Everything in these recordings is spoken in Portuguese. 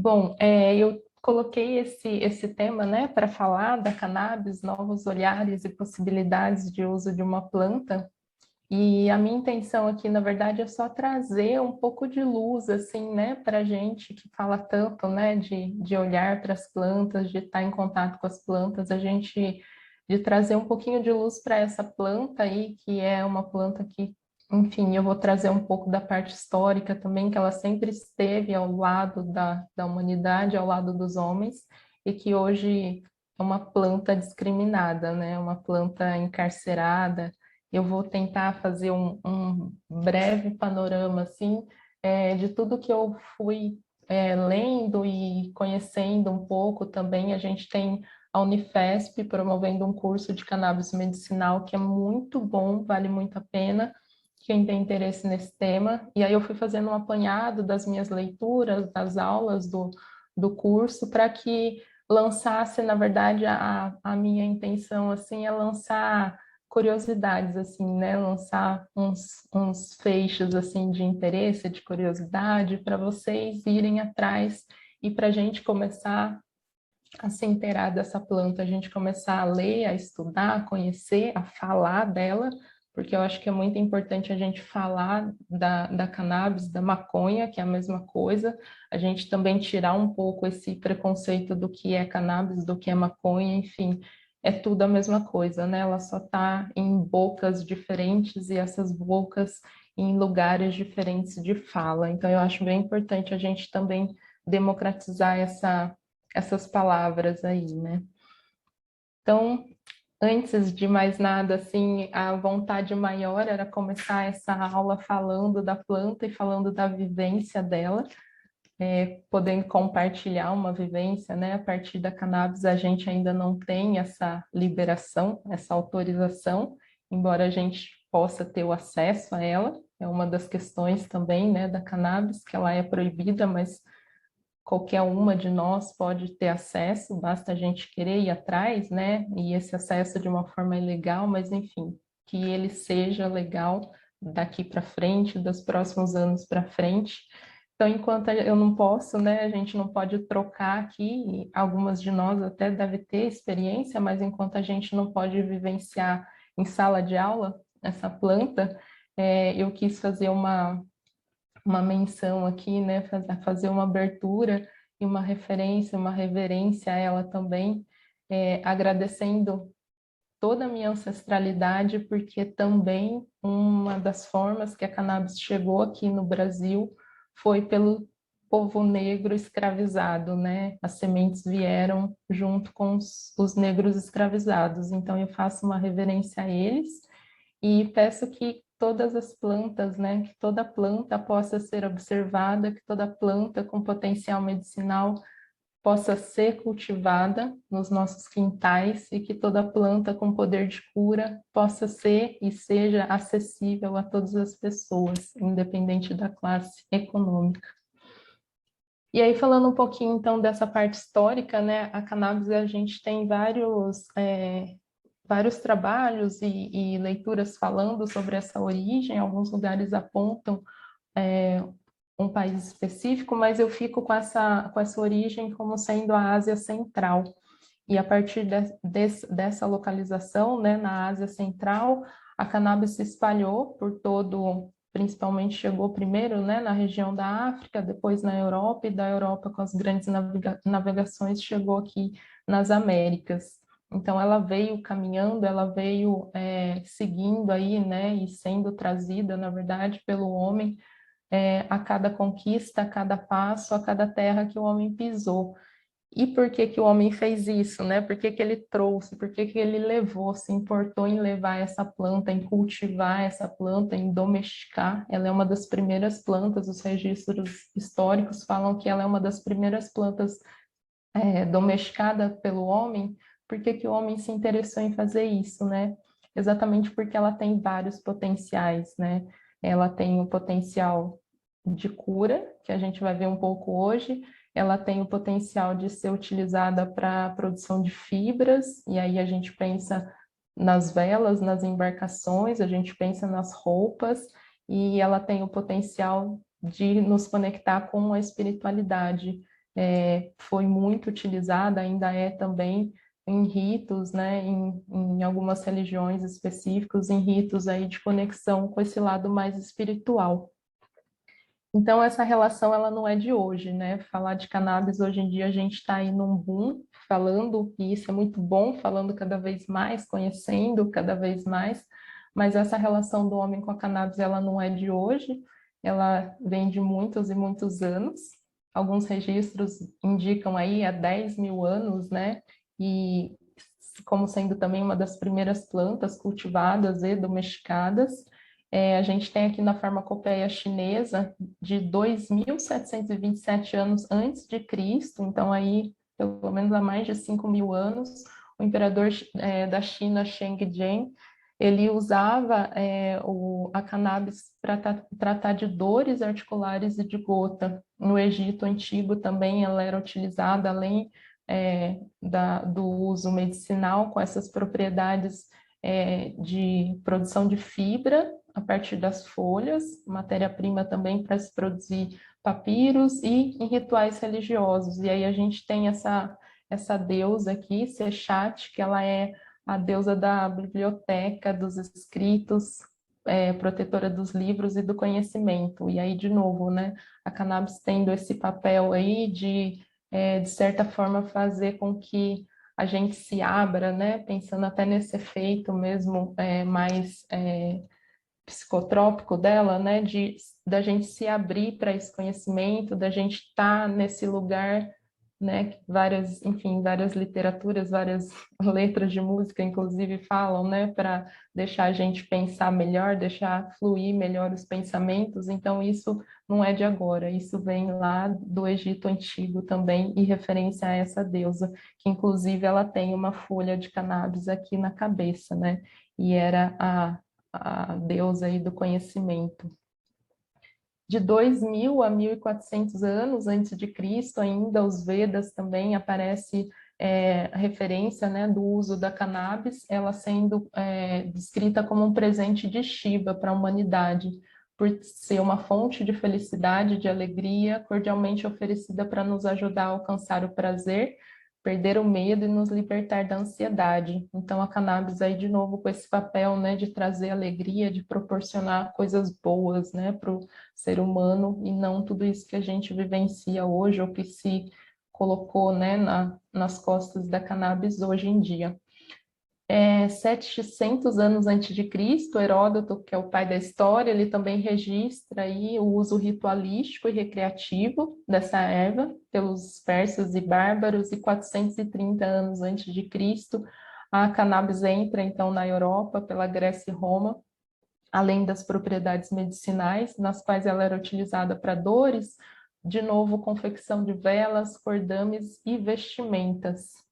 Bom, eu coloquei esse tema, né, para falar da cannabis, novos olhares e possibilidades de uso de uma planta. E a minha intenção aqui, na verdade, é só trazer um pouco de luz, assim, né, para a gente que fala tanto, né, de olhar para as plantas, de estar em contato com as plantas, de trazer um pouquinho de luz para essa planta aí, que é uma planta que, enfim, eu vou trazer um pouco da parte histórica também, que ela sempre esteve ao lado da humanidade, ao lado dos homens, e que hoje é uma planta discriminada, né, uma planta encarcerada. Eu vou tentar fazer um breve panorama, assim, de tudo que eu fui lendo e conhecendo um pouco também. A gente tem a Unifesp promovendo um curso de cannabis medicinal que é muito bom, vale muito a pena, quem tem interesse nesse tema. E aí eu fui fazendo um apanhado das minhas leituras, das aulas do curso, para que lançasse, na verdade, a minha intenção, assim, é lançar curiosidades, assim, né? Lançar uns feixes, assim, de interesse, de curiosidade, para vocês irem atrás e para a gente começar a se inteirar dessa planta, a gente começar a ler, a estudar, a conhecer, a falar dela, porque eu acho que é muito importante a gente falar da cannabis, da maconha, que é a mesma coisa, a gente também tirar um pouco esse preconceito do que é cannabis, do que é maconha, enfim, é tudo a mesma coisa, né? Ela só está em bocas diferentes e essas bocas em lugares diferentes de fala. Então, eu acho bem importante a gente também democratizar essas palavras aí, né? Então, antes de mais nada, assim, a vontade maior era começar essa aula falando da planta e falando da vivência dela, podendo compartilhar uma vivência, né? A partir da cannabis, a gente ainda não tem essa liberação, essa autorização, embora a gente possa ter o acesso a ela, é uma das questões também, né, da cannabis, que ela é proibida, mas qualquer uma de nós pode ter acesso, basta a gente querer ir atrás, né? E esse acesso de uma forma ilegal, mas enfim, que ele seja legal daqui para frente, dos próximos anos para frente. Então, enquanto eu não posso, né, a gente não pode trocar aqui, algumas de nós até devem ter experiência, mas enquanto a gente não pode vivenciar em sala de aula essa planta, eu quis fazer uma menção aqui, né, fazer uma abertura e uma referência, uma reverência a ela também, agradecendo toda a minha ancestralidade, porque também uma das formas que a cannabis chegou aqui no Brasil foi pelo povo negro escravizado, né? As sementes vieram junto com os negros escravizados, então eu faço uma reverência a eles e peço que todas as plantas, né, que toda planta possa ser observada, que toda planta com potencial medicinal possa ser cultivada nos nossos quintais e que toda planta com poder de cura possa ser e seja acessível a todas as pessoas, independente da classe econômica. E aí, falando um pouquinho, então, dessa parte histórica, né, a cannabis, a gente tem vários trabalhos e leituras falando sobre essa origem, alguns lugares apontam um país específico, mas eu fico com essa origem como sendo a Ásia Central. E a partir dessa localização, né, na Ásia Central, a cannabis se espalhou por todo, principalmente chegou primeiro, né, na região da África, depois na Europa, e da Europa, com as grandes navegações, chegou aqui nas Américas. Então, ela veio caminhando, ela veio seguindo aí, né, e sendo trazida, na verdade, pelo homem, a cada conquista, a cada passo, a cada terra que o homem pisou. E por que que o homem fez isso, né? Por que que ele trouxe, por que que ele levou, se importou em levar essa planta, em cultivar essa planta, em domesticar? Ela é uma das primeiras plantas, os registros históricos falam que ela é uma das primeiras plantas domesticada pelo homem. Por que que o homem se interessou em fazer isso, né? Exatamente porque ela tem vários potenciais, né? Ela tem o potencial de cura, que a gente vai ver um pouco hoje, ela tem o potencial de ser utilizada para a produção de fibras, e aí a gente pensa nas velas, nas embarcações, a gente pensa nas roupas, e ela tem o potencial de nos conectar com a espiritualidade. foi muito utilizada, ainda é também em ritos, né, em algumas religiões específicas, em ritos aí de conexão com esse lado mais espiritual. Então, essa relação, ela não é de hoje, né? Falar de cannabis, hoje em dia, a gente está aí num boom, falando, e isso é muito bom, falando cada vez mais, conhecendo cada vez mais, mas essa relação do homem com a cannabis, ela não é de hoje, ela vem de muitos e muitos anos. Alguns registros indicam aí há 10 mil anos, né? E como sendo também uma das primeiras plantas cultivadas e domesticadas. A gente tem aqui na farmacopeia chinesa de 2.727 anos antes de Cristo, então aí pelo menos há mais de 5 mil anos, o imperador da China, Sheng Zhen, ele usava a cannabis para tratar de dores articulares e de gota. No Egito Antigo também ela era utilizada, além do uso medicinal, com essas propriedades de produção de fibra a partir das folhas, matéria-prima também para se produzir papiros e em rituais religiosos. E aí a gente tem essa deusa aqui, Sechat, que ela é a deusa da biblioteca, dos escritos, protetora dos livros e do conhecimento. E aí, de novo, né, a cannabis tendo esse papel aí de certa forma, fazer com que a gente se abra, né, pensando até nesse efeito mesmo mais psicotrópico dela, né, da gente se abrir para esse conhecimento, da gente estar nesse lugar, né, que várias literaturas, várias letras de música, inclusive, falam, né, para deixar a gente pensar melhor, deixar fluir melhor os pensamentos. Então, isso não é de agora, isso vem lá do Egito Antigo também, e referência a essa deusa, que inclusive ela tem uma folha de cannabis aqui na cabeça, né, e era a deusa aí do conhecimento. De 2000 a 1400 anos antes de Cristo, ainda os Vedas também aparece a referência, né, do uso da cannabis, ela sendo descrita como um presente de Shiva para a humanidade, por ser uma fonte de felicidade, de alegria, cordialmente oferecida para nos ajudar a alcançar o prazer, perder o medo e nos libertar da ansiedade. Então, a cannabis aí, de novo, com esse papel, né, de trazer alegria, de proporcionar coisas boas, né, para o ser humano, e não tudo isso que a gente vivencia hoje, ou que se colocou, né, nas costas da cannabis hoje em dia. 700 anos antes de Cristo, Heródoto, que é o pai da história, ele também registra aí o uso ritualístico e recreativo dessa erva pelos persas e bárbaros, e 430 anos antes de Cristo, a cannabis entra então na Europa pela Grécia e Roma, além das propriedades medicinais, nas quais ela era utilizada para dores, de novo, confecção de velas, cordames e vestimentas.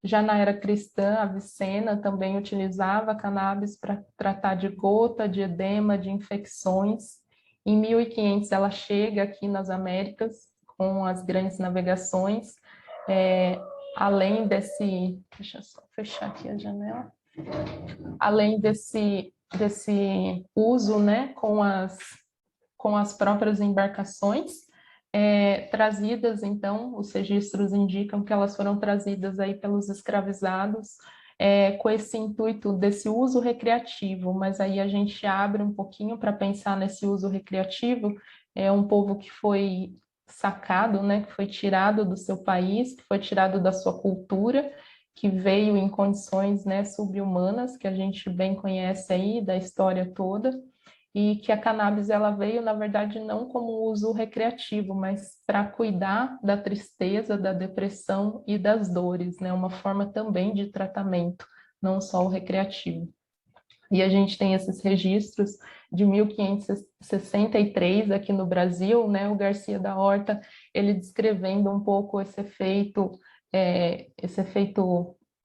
Já na era cristã, Avicena também utilizava cannabis para tratar de gota, de edema, de infecções. Em 1500 ela chega aqui nas Américas com as grandes navegações, além desse... Deixa eu só fechar aqui a janela. Além desse uso, né, com as próprias embarcações, trazidas, então, os registros indicam que elas foram trazidas aí pelos escravizados, com esse intuito desse uso recreativo, mas aí a gente abre um pouquinho para pensar nesse uso recreativo, um povo que foi sacado, né, que foi tirado do seu país, que foi tirado da sua cultura, que veio em condições, né, subhumanas, que a gente bem conhece aí da história toda, e que a cannabis ela veio, na verdade, não como uso recreativo, mas para cuidar da tristeza, da depressão e das dores, né? Uma forma também de tratamento, não só o recreativo. E a gente tem esses registros de 1563 aqui no Brasil, né? O Garcia da Horta, ele descrevendo um pouco esse efeito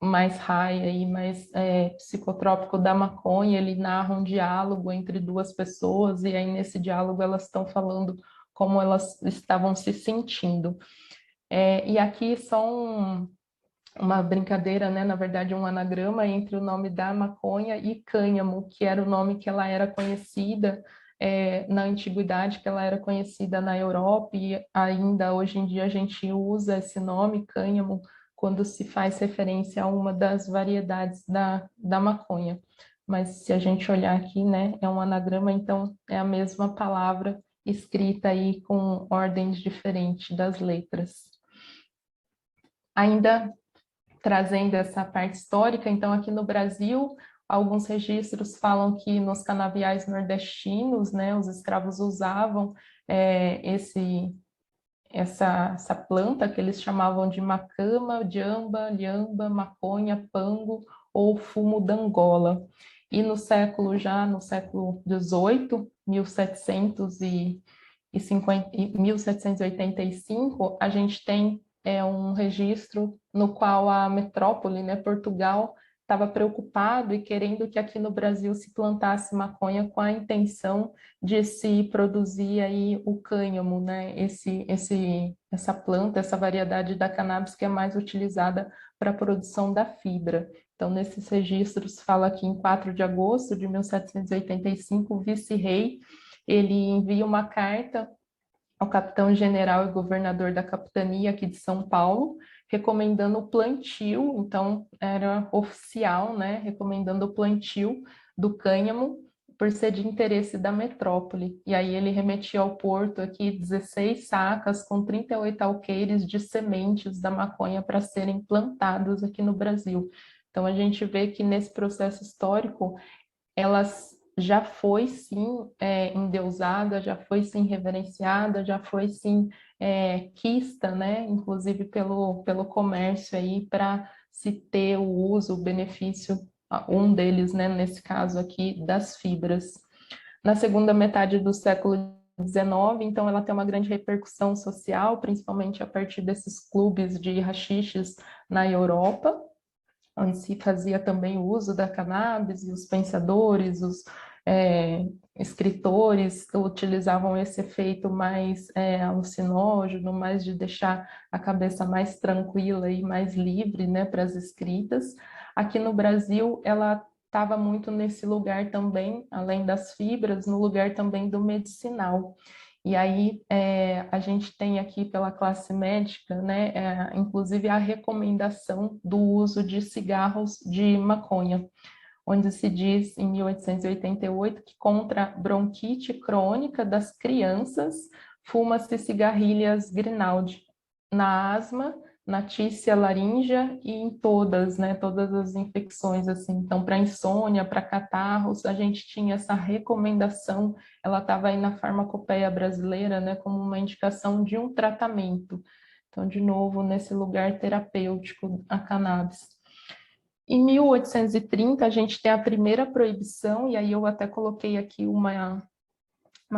mais high e mais psicotrópico da maconha. Ele narra um diálogo entre duas pessoas, e aí nesse diálogo elas estão falando como elas estavam se sentindo. E aqui só uma brincadeira, né? Na verdade, um anagrama entre o nome da maconha e cânhamo, que era o nome que ela era conhecida na antiguidade, que ela era conhecida na Europa, e ainda hoje em dia a gente usa esse nome, cânhamo, quando se faz referência a uma das variedades da maconha. Mas se a gente olhar aqui, né, é um anagrama, então é a mesma palavra escrita aí com ordens diferentes das letras. Ainda trazendo essa parte histórica, então aqui no Brasil, alguns registros falam que nos canaviais nordestinos, né, os escravos usavam essa planta que eles chamavam de macama, jamba, lhamba, maconha, pango ou fumo d'Angola. E no século 18, 1785, a gente tem um registro no qual a metrópole, né, Portugal, estava preocupado e querendo que aqui no Brasil se plantasse maconha com a intenção de se produzir aí o cânhamo, né, essa planta, essa variedade da cannabis que é mais utilizada para a produção da fibra. Então, nesses registros, fala aqui em 4 de agosto de 1785, o vice-rei, ele envia uma carta ao capitão-general e governador da capitania aqui de São Paulo, recomendando o plantio, então era oficial, né, recomendando o plantio do cânhamo por ser de interesse da metrópole. E aí ele remetia ao porto aqui 16 sacas com 38 alqueires de sementes da maconha para serem plantados aqui no Brasil. Então a gente vê que nesse processo histórico elas já foi sim endeusada, já foi sim reverenciada, já foi sim quista, né? Inclusive pelo comércio aí para se ter o uso, o benefício, um deles, né? Nesse caso aqui das fibras. Na segunda metade do século XIX, então ela tem uma grande repercussão social, principalmente a partir desses clubes de haxiches na Europa, onde se fazia também o uso da cannabis, e os pensadores, os escritores utilizavam esse efeito mais alucinógeno, mais de deixar a cabeça mais tranquila e mais livre, né, para as escritas. Aqui no Brasil, ela estava muito nesse lugar também, além das fibras, no lugar também do medicinal. E aí a gente tem aqui pela classe médica, né, inclusive a recomendação do uso de cigarros de maconha, onde se diz em 1888 que contra bronquite crônica das crianças fuma-se cigarrilhas Grinaldi. Na asma, na tícia laríngea e em todas, né, todas as infecções, assim. Então, para insônia, para catarros, a gente tinha essa recomendação, ela estava aí na farmacopeia brasileira, né, como uma indicação de um tratamento. Então, de novo, nesse lugar terapêutico, a cannabis. Em 1830, a gente tem a primeira proibição, e aí eu até coloquei aqui uma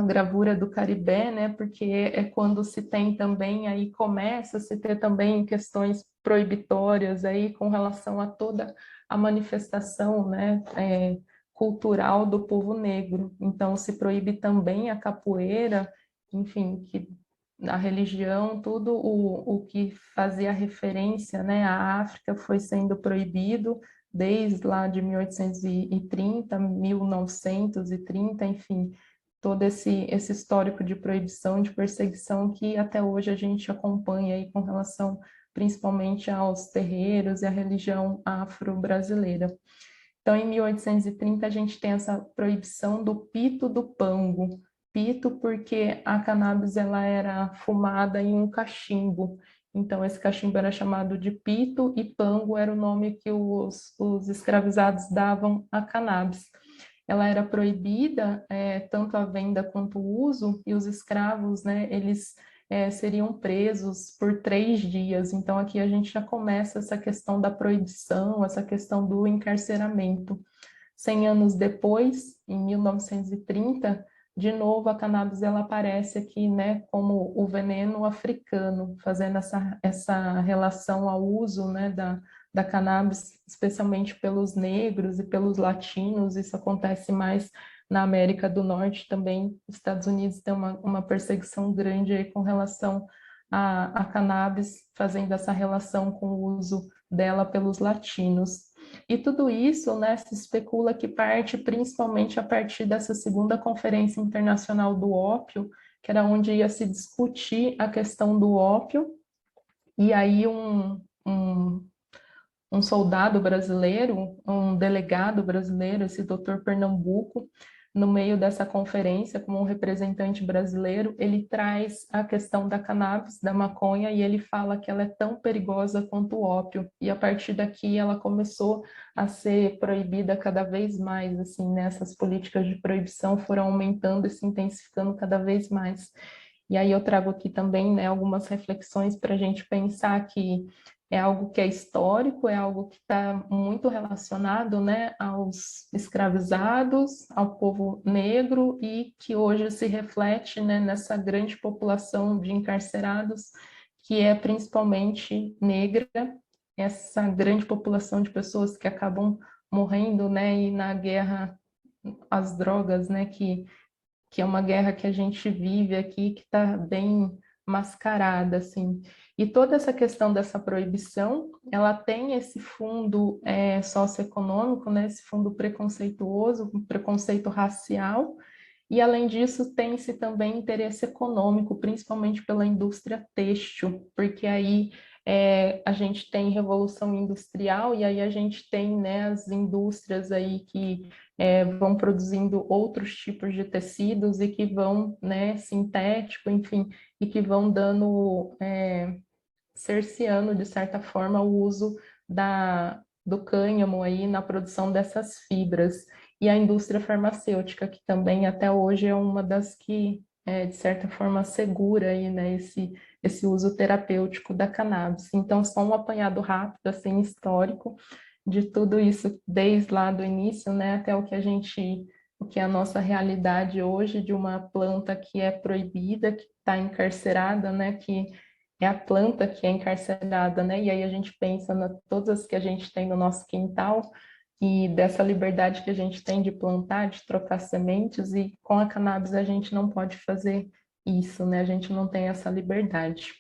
gravura do Caribé, né? Porque é quando se tem também, aí começa a se ter também questões proibitórias aí com relação a toda a manifestação, né? Cultural do povo negro. Então, se proíbe também a capoeira, enfim, que a religião, tudo o que fazia referência, né, à África foi sendo proibido desde lá de 1830, 1930, enfim, todo esse histórico de proibição, de perseguição que até hoje a gente acompanha aí com relação principalmente aos terreiros e à religião afro-brasileira. Então, em 1830, a gente tem essa proibição do pito do pango. Pito porque a cannabis ela era fumada em um cachimbo. Então, esse cachimbo era chamado de pito e pango era o nome que os escravizados davam à cannabis. Ela era proibida, tanto a venda quanto o uso, e os escravos, né, eles seriam presos por 3 dias. Então, aqui a gente já começa essa questão da proibição, essa questão do encarceramento. 100 anos depois, em 1930, de novo a cannabis ela aparece aqui, né, como o veneno africano, fazendo essa relação ao uso, né, da cannabis, especialmente pelos negros e pelos latinos. Isso acontece mais na América do Norte também. Os Estados Unidos tem uma perseguição grande aí com relação a cannabis, fazendo essa relação com o uso dela pelos latinos. E tudo isso, né, se especula que parte principalmente a partir dessa segunda Conferência Internacional do Ópio, que era onde ia se discutir a questão do ópio, e aí um soldado brasileiro, um delegado brasileiro, esse doutor Pernambuco, no meio dessa conferência, como um representante brasileiro, ele traz a questão da cannabis, da maconha, e ele fala que ela é tão perigosa quanto o ópio. E a partir daqui ela começou a ser proibida cada vez mais, assim, né? Essas políticas de proibição foram aumentando e se intensificando cada vez mais. E aí eu trago aqui também, né, algumas reflexões para a gente pensar que é algo que é histórico, é algo que está muito relacionado, né, aos escravizados, ao povo negro e que hoje se reflete, né, nessa grande população de encarcerados que é principalmente negra, essa grande população de pessoas que acabam morrendo, né, e na guerra às drogas, né, que é uma guerra que a gente vive aqui, que está bem mascarada, assim. E toda essa questão dessa proibição, ela tem esse fundo socioeconômico, né, esse fundo preconceituoso, um preconceito racial, e além disso tem-se também interesse econômico, principalmente pela indústria têxtil, porque aí a gente tem revolução industrial e aí a gente tem, né, as indústrias aí que vão produzindo outros tipos de tecidos e que vão, né, sintético, enfim, e que vão dando, cerceando, de certa forma, o uso do cânhamo aí na produção dessas fibras. E a indústria farmacêutica, que também até hoje é uma das que, de certa forma, segura aí, né, esse uso terapêutico da cannabis. Então, só um apanhado rápido, assim, histórico, de tudo isso, desde lá do início, né, até o que é a nossa realidade hoje de uma planta que é proibida, que está encarcerada, né, que é a planta que é encarcerada, né, e aí a gente pensa na todas as que a gente tem no nosso quintal e dessa liberdade que a gente tem de plantar, de trocar sementes, e com a cannabis a gente não pode fazer isso, né, a gente não tem essa liberdade.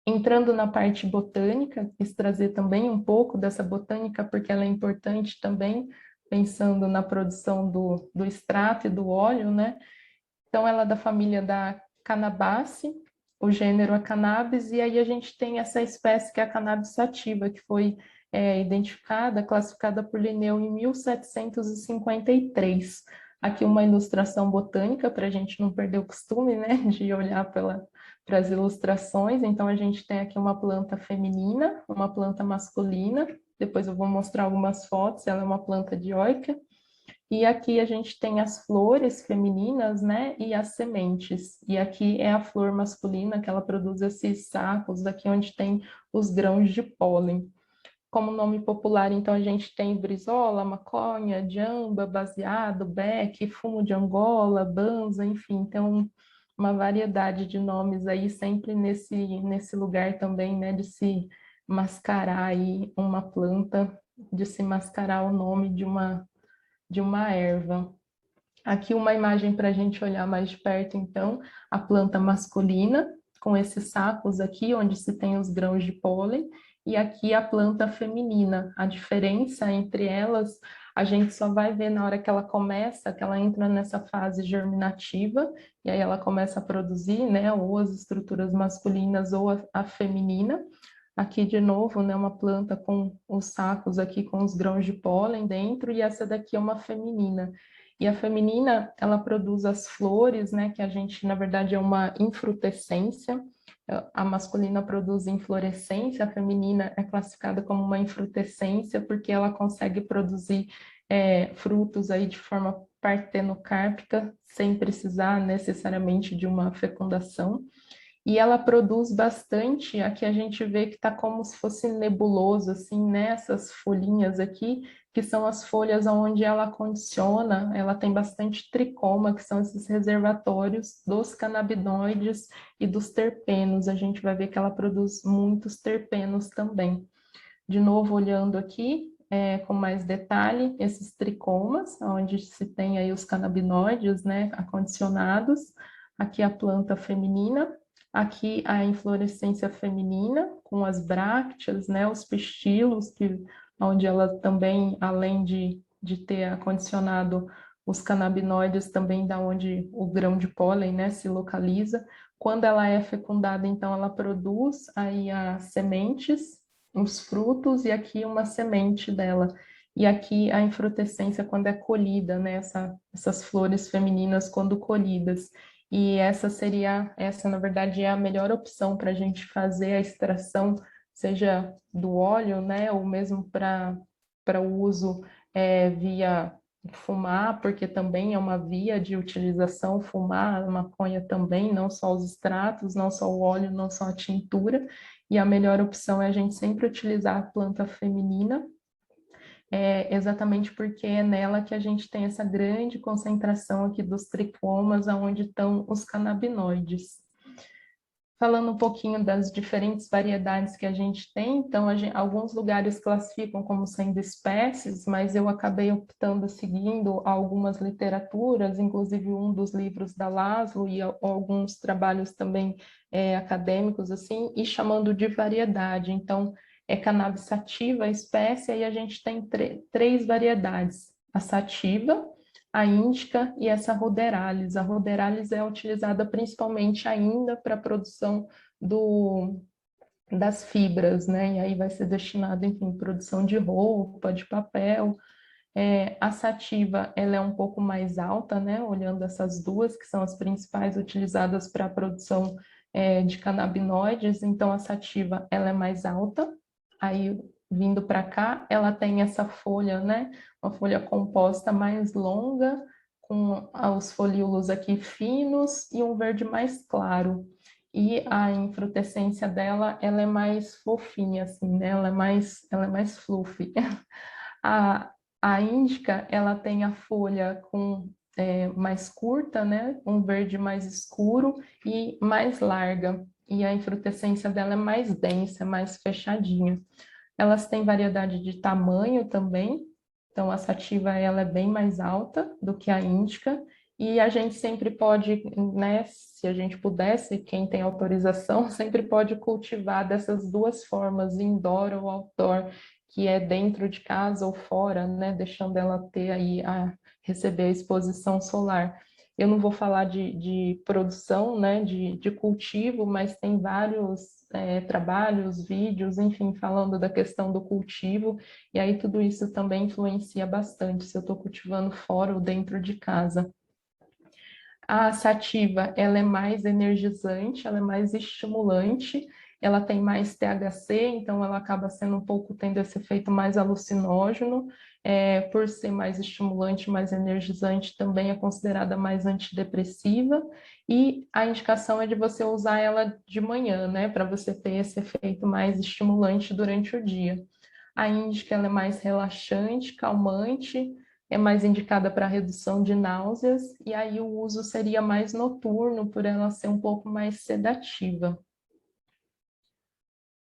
Entrando na parte botânica, quis trazer também um pouco dessa botânica, porque ela é importante também, pensando na produção do extrato e do óleo, né? Então, ela é da família da Cannabácea, o gênero é Cannabis, e aí a gente tem essa espécie que é a Cannabis sativa, que foi identificada, classificada por Linneu em 1753. Aqui uma ilustração botânica, para a gente não perder o costume, né, de olhar para as ilustrações. Então, a gente tem aqui uma planta feminina, uma planta masculina, depois eu vou mostrar algumas fotos, ela é uma planta dioica, e aqui a gente tem as flores femininas, né, e as sementes. E aqui é a flor masculina, que ela produz esses sacos, aqui onde tem os grãos de pólen. Como nome popular, então, a gente tem brizola, maconha, jamba, baseado, beck, fumo de Angola, banza, enfim, então uma variedade de nomes aí, sempre nesse lugar também, né, de se mascarar aí uma planta, de se mascarar o nome de uma erva. Aqui uma imagem para a gente olhar mais de perto, então, a planta masculina, com esses sacos aqui, onde se tem os grãos de pólen, e aqui a planta feminina. A diferença entre elas, a gente só vai ver na hora que ela começa, que ela entra nessa fase germinativa, e aí ela começa a produzir, né, ou as estruturas masculinas ou a feminina. Aqui de novo, né, uma planta com os sacos aqui com os grãos de pólen dentro, e essa daqui é uma feminina. E a feminina, ela produz as flores, né, que a gente, na verdade, é uma infrutescência. A masculina produz inflorescência, a feminina é classificada como uma infrutescência, porque ela consegue produzir frutos aí de forma partenocárpica, sem precisar necessariamente de uma fecundação. E ela produz bastante, aqui a gente vê que está como se fosse nebuloso, assim, né? Essas folhinhas aqui, que são as folhas onde ela condiciona, ela tem bastante tricoma, que são esses reservatórios dos canabinoides e dos terpenos. A gente vai ver que ela produz muitos terpenos também. De novo, olhando aqui, com mais detalhe, esses tricomas, onde se tem aí os canabinoides, né, acondicionados. Aqui a planta feminina, aqui a inflorescência feminina, com as brácteas, né, os pistilos que onde ela também, além de ter acondicionado os canabinoides, também da onde o grão de pólen, né, se localiza. Quando ela é fecundada, então ela produz aí as sementes, os frutos, e aqui uma semente dela. E aqui a infrutescência quando é colhida, né, essas flores femininas quando colhidas. E essa na verdade é a melhor opção para a gente fazer a extração, seja do óleo, né, ou mesmo para o uso via fumar, porque também é uma via de utilização, fumar, a maconha também, não só os extratos, não só o óleo, não só a tintura, e a melhor opção é a gente sempre utilizar a planta feminina, exatamente porque é nela que a gente tem essa grande concentração aqui dos tricomas, aonde estão os canabinoides. Falando um pouquinho das diferentes variedades que a gente tem, então alguns lugares classificam como sendo espécies, mas eu acabei optando seguindo algumas literaturas, inclusive um dos livros da Laszlo e alguns trabalhos também acadêmicos assim, e chamando de variedade. Então é cannabis sativa, a espécie, e a gente tem três variedades: a sativa, a índica e essa ruderalis. A ruderalis é utilizada principalmente ainda para a produção das fibras, né? E aí vai ser destinado, enfim, produção de roupa, de papel. A sativa, ela é um pouco mais alta, né? Olhando essas duas, que são as principais utilizadas para a produção de canabinoides. Então, a sativa, ela é mais alta. Aí, vindo para cá, ela tem essa folha, né? Uma folha composta mais longa, com os folíolos aqui finos e um verde mais claro. E a infrutescência dela, ela é mais fofinha, assim, né? Ela é mais fluffy. A, a índica, ela tem a folha mais curta, né? Um verde mais escuro e mais larga. E a infrutescência dela é mais densa, mais fechadinha. Elas têm variedade de tamanho também. Então, a sativa, ela é bem mais alta do que a índica. E a gente sempre pode, né, se a gente pudesse, quem tem autorização, sempre pode cultivar dessas duas formas, indoor ou outdoor, que é dentro de casa ou fora, né, deixando ela ter aí receber a exposição solar. Eu não vou falar de produção, né, de cultivo, mas tem vários trabalhos, vídeos, enfim, falando da questão do cultivo, e aí tudo isso também influencia bastante se eu estou cultivando fora ou dentro de casa. A sativa, ela é mais energizante, ela é mais estimulante, ela tem mais THC, então ela acaba sendo um pouco tendo esse efeito mais alucinógeno, por ser mais estimulante, mais energizante, também é considerada mais antidepressiva, e a indicação é de você usar ela de manhã, né, para você ter esse efeito mais estimulante durante o dia. A índica, ela é mais relaxante, calmante, é mais indicada para redução de náuseas, e aí o uso seria mais noturno, por ela ser um pouco mais sedativa.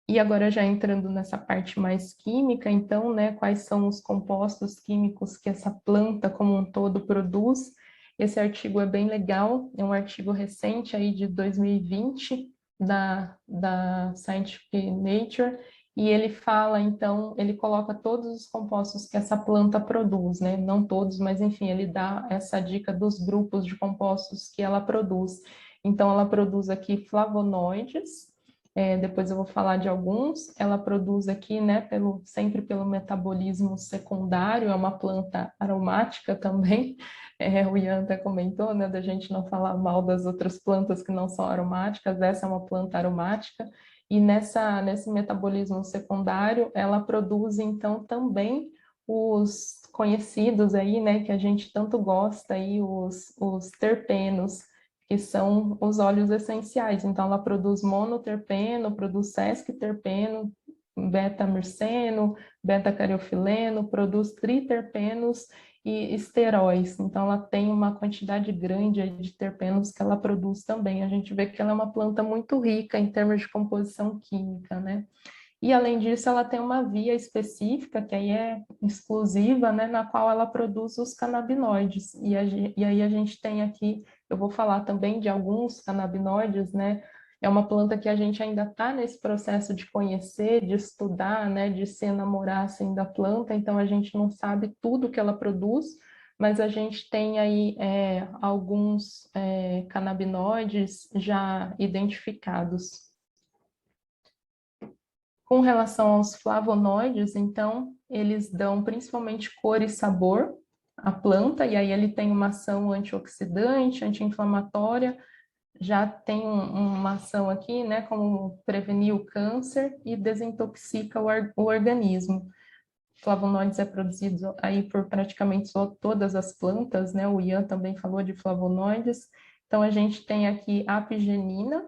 E agora já entrando nessa parte mais química, então, né, quais são os compostos químicos que essa planta como um todo produz? Esse artigo é bem legal, é um artigo recente aí de 2020 da Scientific Nature, e ele fala, então, ele coloca todos os compostos que essa planta produz, né? Não todos, mas enfim, ele dá essa dica dos grupos de compostos que ela produz. Então, ela produz aqui flavonoides, depois eu vou falar de alguns. Ela produz aqui, né, sempre pelo metabolismo secundário, é uma planta aromática também. O Ian até comentou, né, da gente não falar mal das outras plantas que não são aromáticas, essa é uma planta aromática. E nesse metabolismo secundário, ela produz, então, também os conhecidos aí, né, que a gente tanto gosta aí, os terpenos, que são os óleos essenciais. Então, ela produz monoterpeno, produz sesquiterpeno, beta-mirceno, beta-cariofileno, produz triterpenos e esteróis. Então, ela tem uma quantidade grande de terpenos que ela produz também. A gente vê que ela é uma planta muito rica em termos de composição química, né? E, além disso, ela tem uma via específica, que aí é exclusiva, né, na qual ela produz os canabinoides. E aí a gente tem aqui, eu vou falar também de alguns canabinoides, né, É uma planta que a gente ainda está nesse processo de conhecer, de estudar, né, de se enamorar assim, da planta, então a gente não sabe tudo que ela produz, mas a gente tem aí alguns canabinoides já identificados. Com relação aos flavonoides, então, eles dão principalmente cor e sabor à planta, e aí ele tem uma ação antioxidante, anti-inflamatória, já tem uma ação aqui, né, como prevenir o câncer e desintoxica o organismo. Flavonoides é produzido aí por praticamente todas as plantas, né, o Ian também falou de flavonoides, então a gente tem aqui a apigenina,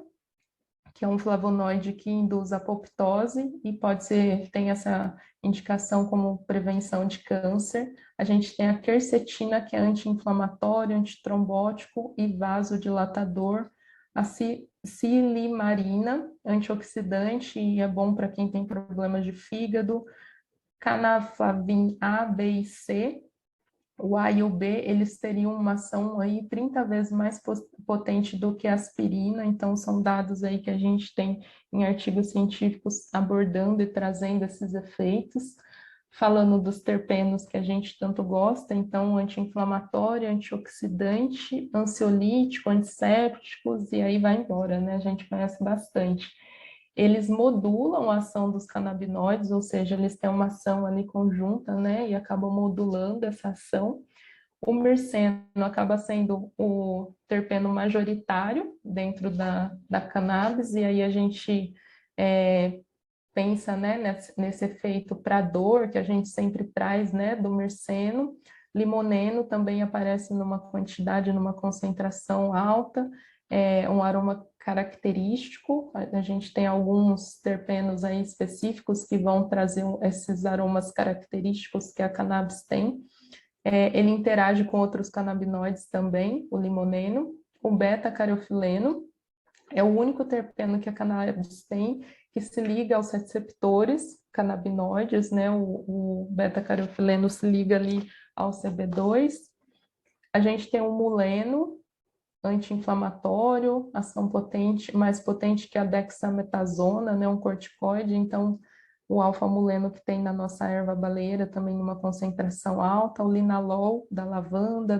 que é um flavonoide que induz apoptose e tem essa indicação como prevenção de câncer. A gente tem a quercetina, que é anti-inflamatório, antitrombótico e vasodilatador. A silimarina, antioxidante e é bom para quem tem problemas de fígado. Canaflavin A, B e C, o A e o B, eles teriam uma ação aí 30 vezes mais potente do que a aspirina, então são dados aí que a gente tem em artigos científicos abordando e trazendo esses efeitos, falando dos terpenos que a gente tanto gosta, então anti-inflamatório, antioxidante, ansiolítico, antissépticos, e aí vai embora, né? A gente conhece bastante. Eles modulam a ação dos canabinoides, ou seja, eles têm uma ação ali conjunta, né, e acabam modulando essa ação. O mirceno acaba sendo o terpeno majoritário dentro da cannabis, e aí a gente pensa, né, nesse efeito para dor que a gente sempre traz, né, do mirceno. Limoneno também aparece numa quantidade, numa concentração alta, um aroma característico. A gente tem alguns terpenos aí específicos que vão trazer esses aromas característicos que a cannabis tem. Ele interage com outros canabinoides também, o limoneno, o beta-carofileno, é o único terpeno que a cannabis tem que se liga aos receptores canabinoides, né? O beta-carofileno se liga ali ao CB2. A gente tem o muleno, anti-inflamatório, ação potente, mais potente que a dexametasona, né? Um corticoide. Então, o alfa-muleno que tem na nossa erva baleeira também numa concentração alta, o linalol da lavanda,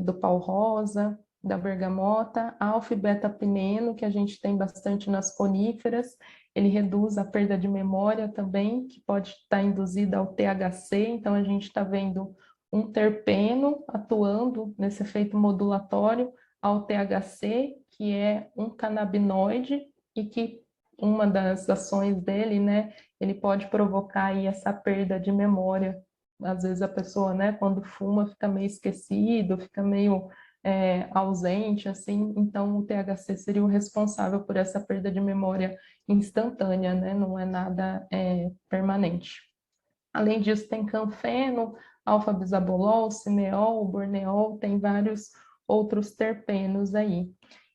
do pau-rosa, da bergamota, alfa e beta-pineno, que a gente tem bastante nas coníferas, ele reduz a perda de memória também, que pode estar induzida ao THC, então a gente está vendo um terpeno atuando nesse efeito modulatório ao THC, que é um canabinoide e que uma das ações dele, né, ele pode provocar aí essa perda de memória. Às vezes a pessoa, né, quando fuma, fica meio esquecido, fica meio ausente, assim, então o THC seria o responsável por essa perda de memória instantânea, né, não é nada permanente. Além disso, tem canfeno, alfa-bisabolol, cineol, borneol, tem vários outros terpenos aí.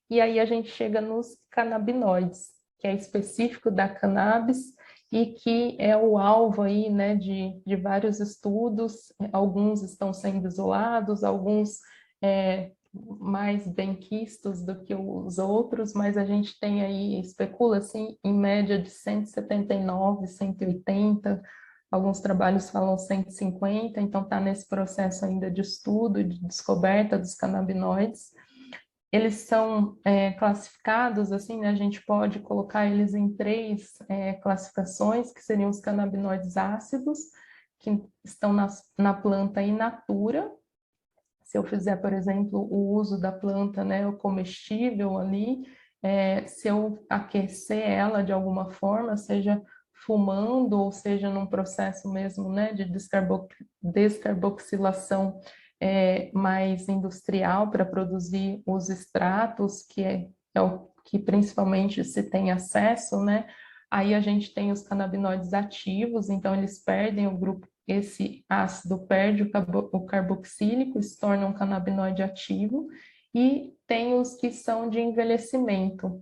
E aí a gente chega nos canabinoides, que é específico da cannabis e que é o alvo aí, né, de vários estudos, alguns estão sendo isolados, alguns mais benquistos do que os outros, mas a gente tem aí, especula assim, em média de 179, 180, alguns trabalhos falam 150, então está nesse processo ainda de estudo, de descoberta dos canabinoides. Eles são classificados, assim, né, a gente pode colocar eles em três classificações, que seriam os canabinoides ácidos, que estão na planta in natura. Se eu fizer, por exemplo, o uso da planta, né, o comestível ali, se eu aquecer ela de alguma forma, seja fumando, ou seja num processo mesmo, né, de descarboxilação mais industrial para produzir os extratos, que é o que principalmente se tem acesso, né? Aí a gente tem os canabinoides ativos, então eles perdem o grupo, esse ácido perde o carboxílico e se torna um canabinoide ativo, e tem os que são de envelhecimento.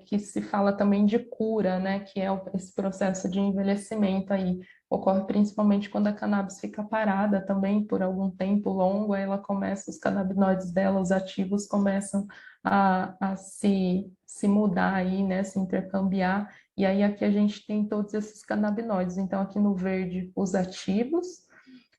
que se fala também de cura, né, que é esse processo de envelhecimento aí. Ocorre principalmente quando a cannabis fica parada também por algum tempo longo, aí ela começa, os canabinoides dela, os ativos, começam a se mudar aí, né, se intercambiar, e aí aqui a gente tem todos esses canabinoides. Então aqui no verde, os ativos,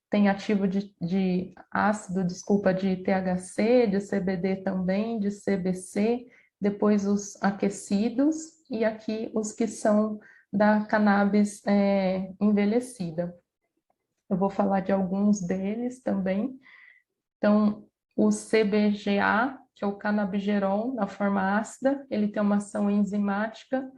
tem ativo de ácido, desculpa, de THC, de CBD também, de CBC, depois os aquecidos e aqui os que são da cannabis envelhecida. Eu vou falar de alguns deles também. Então, o CBGA, que é o canabigerol, na forma ácida, ele tem uma ação enzimática.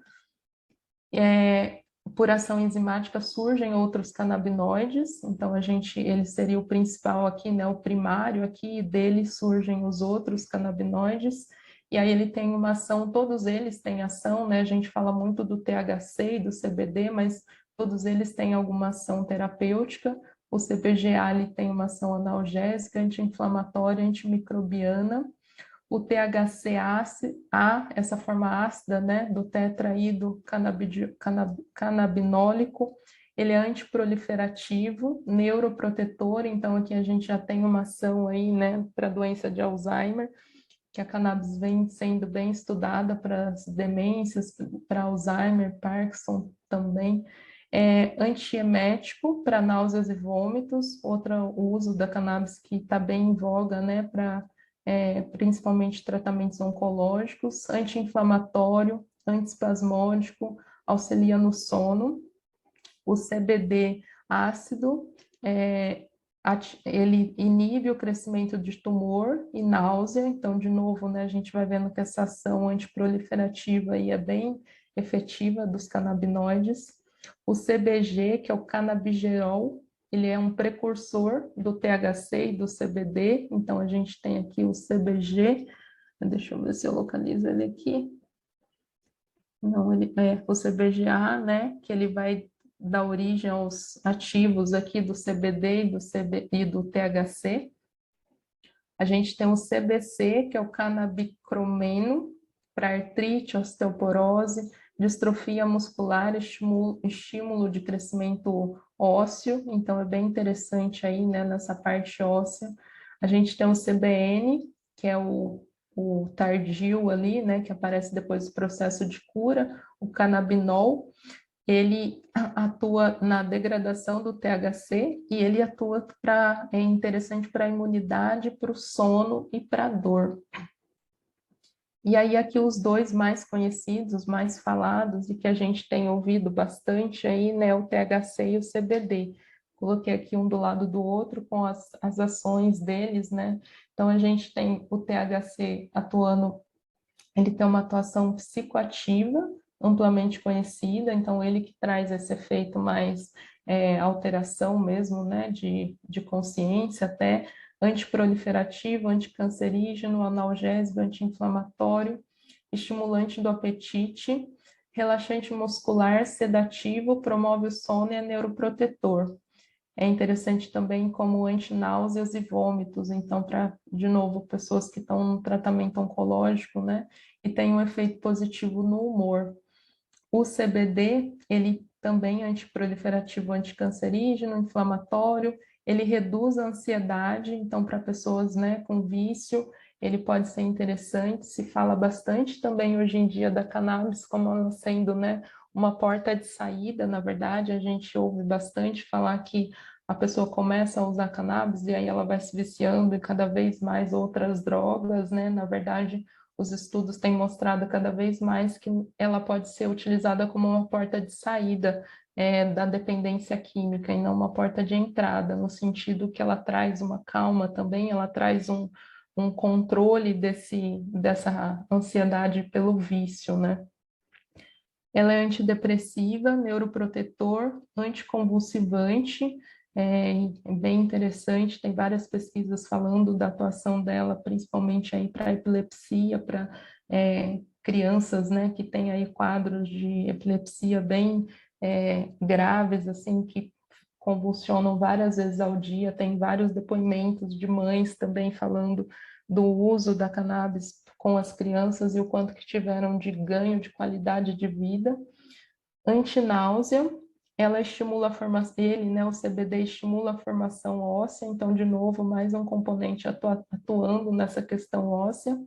Por ação enzimática surgem outros canabinoides, então ele seria o principal aqui, né, o primário aqui, e dele surgem os outros canabinoides, e aí ele tem uma ação, todos eles têm ação, né, a gente fala muito do THC e do CBD, mas todos eles têm alguma ação terapêutica. O CBGA ele tem uma ação analgésica, anti-inflamatória, antimicrobiana. O THCA, essa forma ácida, né, do tetraído canabinólico, ele é antiproliferativo, neuroprotetor, então aqui a gente já tem uma ação aí, né, para a doença de Alzheimer, que a cannabis vem sendo bem estudada para as demências, para Alzheimer, Parkinson também. Antiemético para náuseas e vômitos, outro uso da cannabis que está bem em voga, né, para principalmente tratamentos oncológicos, anti-inflamatório, antiespasmódico, auxilia no sono. O CBD ácido, ele inibe o crescimento de tumor e náusea, então, de novo, né, a gente vai vendo que essa ação antiproliferativa aí é bem efetiva dos canabinoides. O CBG, que é o canabigerol, ele é um precursor do THC e do CBD, então a gente tem aqui o CBG, deixa eu ver se eu localizo ele aqui. Não, ele é o CBGA, né, que ele vai dar origem aos ativos aqui do CBD e do THC. A gente tem o CBC, que é o canabicromeno, para artrite, osteoporose, distrofia muscular, estímulo de crescimento ósseo, então é bem interessante aí, né, nessa parte óssea. A gente tem o CBN, que é o tardio ali, né, que aparece depois do processo de cura, o canabinol, ele atua na degradação do THC e ele atua é interessante para a imunidade, para o sono e para a dor. E aí aqui os dois mais conhecidos, mais falados e que a gente tem ouvido bastante aí, né, o THC e o CBD. Coloquei aqui um do lado do outro com as ações deles, né? Então a gente tem o THC atuando, ele tem uma atuação psicoativa, amplamente conhecida, então ele que traz esse efeito mais alteração mesmo, né, de consciência, até antiproliferativo, anticancerígeno, analgésico, anti-inflamatório, estimulante do apetite, relaxante muscular, sedativo, promove o sono e é neuroprotetor. É interessante também como antináuseas e vômitos, então, para, de novo, pessoas que estão no tratamento oncológico, né, e tem um efeito positivo no humor. O CBD, ele também é antiproliferativo, anticancerígeno, inflamatório, ele reduz a ansiedade, então, para pessoas, né, com vício, ele pode ser interessante. Se fala bastante também hoje em dia da cannabis como sendo, né, uma porta de saída, na verdade, a gente ouve bastante falar que a pessoa começa a usar cannabis e aí ela vai se viciando em cada vez mais outras drogas, né? Na verdade, os estudos têm mostrado cada vez mais que ela pode ser utilizada como uma porta de saída da dependência química e não uma porta de entrada, no sentido que ela traz uma calma também, ela traz um controle dessa ansiedade pelo vício, né? Ela é antidepressiva, neuroprotetor, anticonvulsivante, bem interessante, tem várias pesquisas falando da atuação dela, principalmente aí para epilepsia, para crianças, né, que têm aí quadros de epilepsia bem graves, assim, que convulsionam várias vezes ao dia, tem vários depoimentos de mães também falando do uso da cannabis com as crianças e o quanto que tiveram de ganho de qualidade de vida. Antináusea, ela estimula a formação, né, o CBD estimula a formação óssea, então, de novo, mais um componente atuando nessa questão óssea.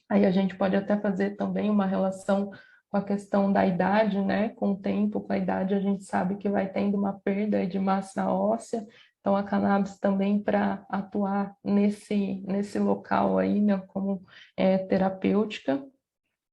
Aí a gente pode até fazer também uma relação com a questão da idade, né? Com o tempo, com a idade, a gente sabe que vai tendo uma perda de massa óssea, então a cannabis também para atuar nesse local aí, né? Como terapêutica.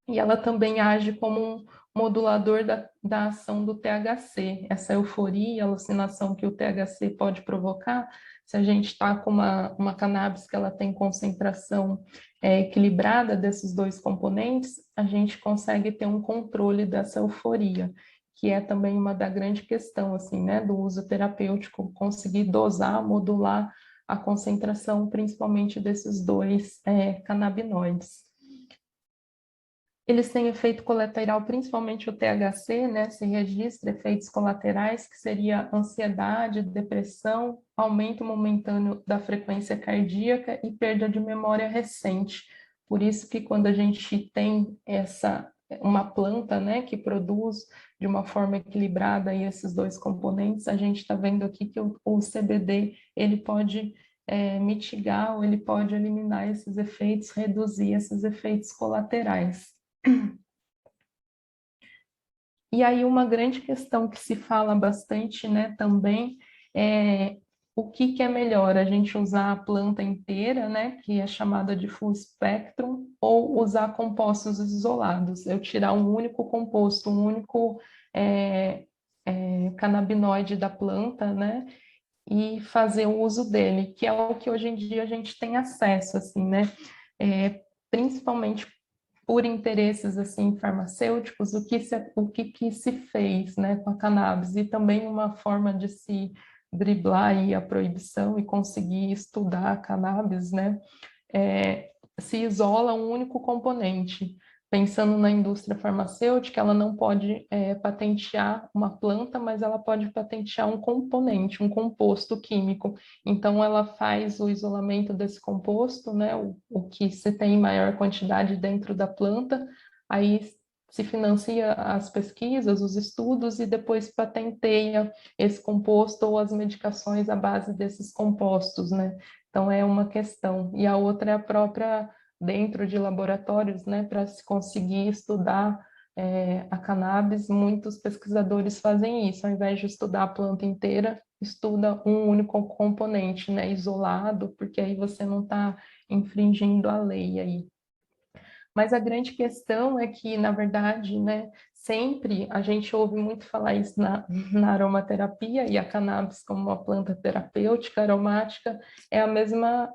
E ela também age como um modulador da ação do THC, essa euforia, alucinação que o THC pode provocar. Se a gente está com uma cannabis que ela tem concentração equilibrada desses dois componentes, a gente consegue ter um controle dessa euforia, que é também uma da grande questão, assim, né, do uso terapêutico, conseguir dosar, modular a concentração, principalmente desses dois canabinoides. Eles têm efeito colateral, principalmente o THC, né? Se registra efeitos colaterais, que seria ansiedade, depressão, aumento momentâneo da frequência cardíaca e perda de memória recente. Por isso que quando a gente tem uma planta, né, que produz de uma forma equilibrada aí esses dois componentes, a gente está vendo aqui que o CBD, ele pode mitigar ou ele pode eliminar esses efeitos, reduzir esses efeitos colaterais. E aí uma grande questão que se fala bastante, né, também é o que é melhor, a gente usar a planta inteira, né, que é chamada de full spectrum, ou usar compostos isolados, eu tirar um único composto, um único canabinoide da planta, né, e fazer o uso dele, que é o que hoje em dia a gente tem acesso, assim, né, principalmente por interesses assim farmacêuticos, o que se fez, né, com a cannabis, e também uma forma de se driblar aí a proibição e conseguir estudar a cannabis, né, se isola um único componente. Pensando na indústria farmacêutica, ela não pode patentear uma planta, mas ela pode patentear um componente, um composto químico. Então, ela faz o isolamento desse composto, né, o que se tem em maior quantidade dentro da planta, aí se financia as pesquisas, os estudos, e depois patenteia esse composto ou as medicações à base desses compostos, né? Então, é uma questão. E a outra é a própria, dentro de laboratórios, né, para se conseguir estudar a cannabis, muitos pesquisadores fazem isso, ao invés de estudar a planta inteira, estuda um único componente, né, isolado, porque aí você não está infringindo a lei aí. Mas a grande questão é que, na verdade, né, sempre a gente ouve muito falar isso na aromaterapia, e a cannabis como uma planta terapêutica, aromática, é a mesma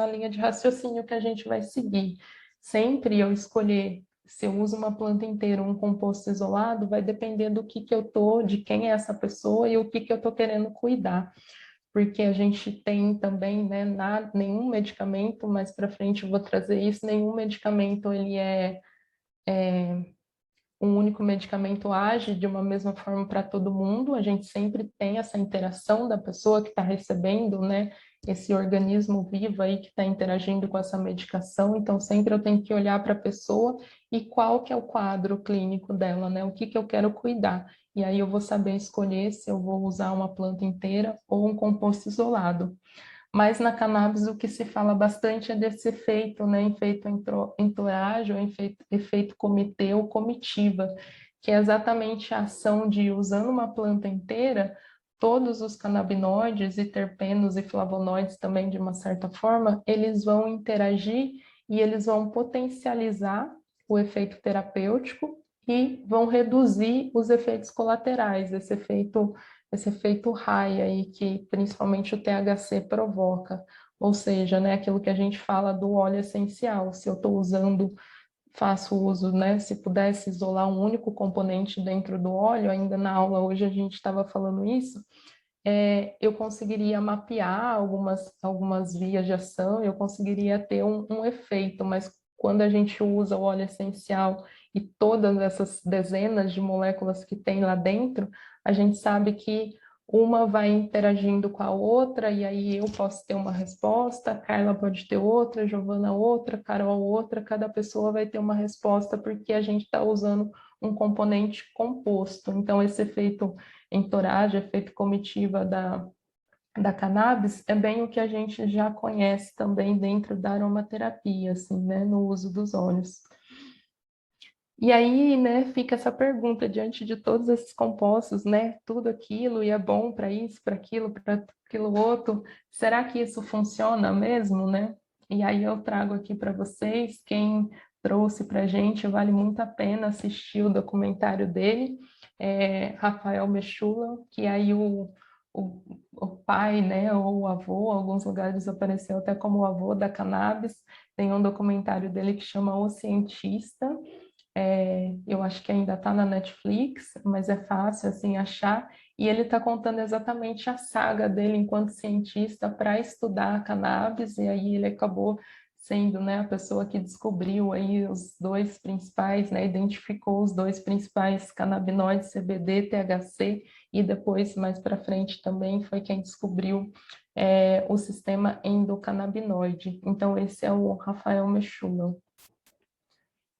linha de raciocínio que a gente vai seguir. Sempre eu escolher se eu uso uma planta inteira, um composto isolado, vai depender do que eu tô, de quem é essa pessoa e o que eu tô querendo cuidar, porque a gente tem também, né, nenhum medicamento, mais para frente eu vou trazer isso, nenhum medicamento ele um único medicamento age de uma mesma forma para todo mundo, a gente sempre tem essa interação da pessoa que está recebendo, né, esse organismo vivo aí que está interagindo com essa medicação, então sempre eu tenho que olhar para a pessoa e qual que é o quadro clínico dela, né, o que eu quero cuidar, e aí eu vou saber escolher se eu vou usar uma planta inteira ou um composto isolado. Mas na cannabis o que se fala bastante é desse efeito, né, efeito entourage, ou efeito comitê ou comitiva, que é exatamente a ação de, usando uma planta inteira, todos os canabinoides e terpenos e flavonoides também, de uma certa forma, eles vão interagir e eles vão potencializar o efeito terapêutico e vão reduzir os efeitos colaterais, esse efeito high aí que principalmente o THC provoca, ou seja, né, aquilo que a gente fala do óleo essencial, se eu estou usando, faço uso, né, se pudesse isolar um único componente dentro do óleo, ainda na aula hoje a gente estava falando isso, eu conseguiria mapear algumas vias de ação, eu conseguiria ter um efeito, mas quando a gente usa o óleo essencial e todas essas dezenas de moléculas que tem lá dentro, a gente sabe que uma vai interagindo com a outra, e aí eu posso ter uma resposta, a Carla pode ter outra, a Giovana outra, a Carol outra, cada pessoa vai ter uma resposta, porque a gente está usando um componente composto. Então, esse efeito entourage, efeito comitiva da cannabis, é bem o que a gente já conhece também dentro da aromaterapia, assim, né, no uso dos óleos. E aí, né, fica essa pergunta diante de todos esses compostos, né, tudo aquilo e é bom para isso, para aquilo outro, será que isso funciona mesmo, né? E aí eu trago aqui para vocês, quem trouxe para a gente, vale muito a pena assistir o documentário dele, Rafael Mechula, que aí o, o pai, né, ou o avô, alguns lugares apareceu até como o avô da cannabis, tem um documentário dele que chama O Cientista. Eu acho que ainda está na Netflix, mas é fácil assim achar. E ele está contando exatamente a saga dele enquanto cientista para estudar a cannabis, e aí ele acabou sendo, né, a pessoa que descobriu aí os dois principais, né, identificou os dois principais canabinoides, CBD, THC, e depois, mais para frente também, foi quem descobriu o sistema endocannabinoide. Então, esse é o Rafael Mechoulam.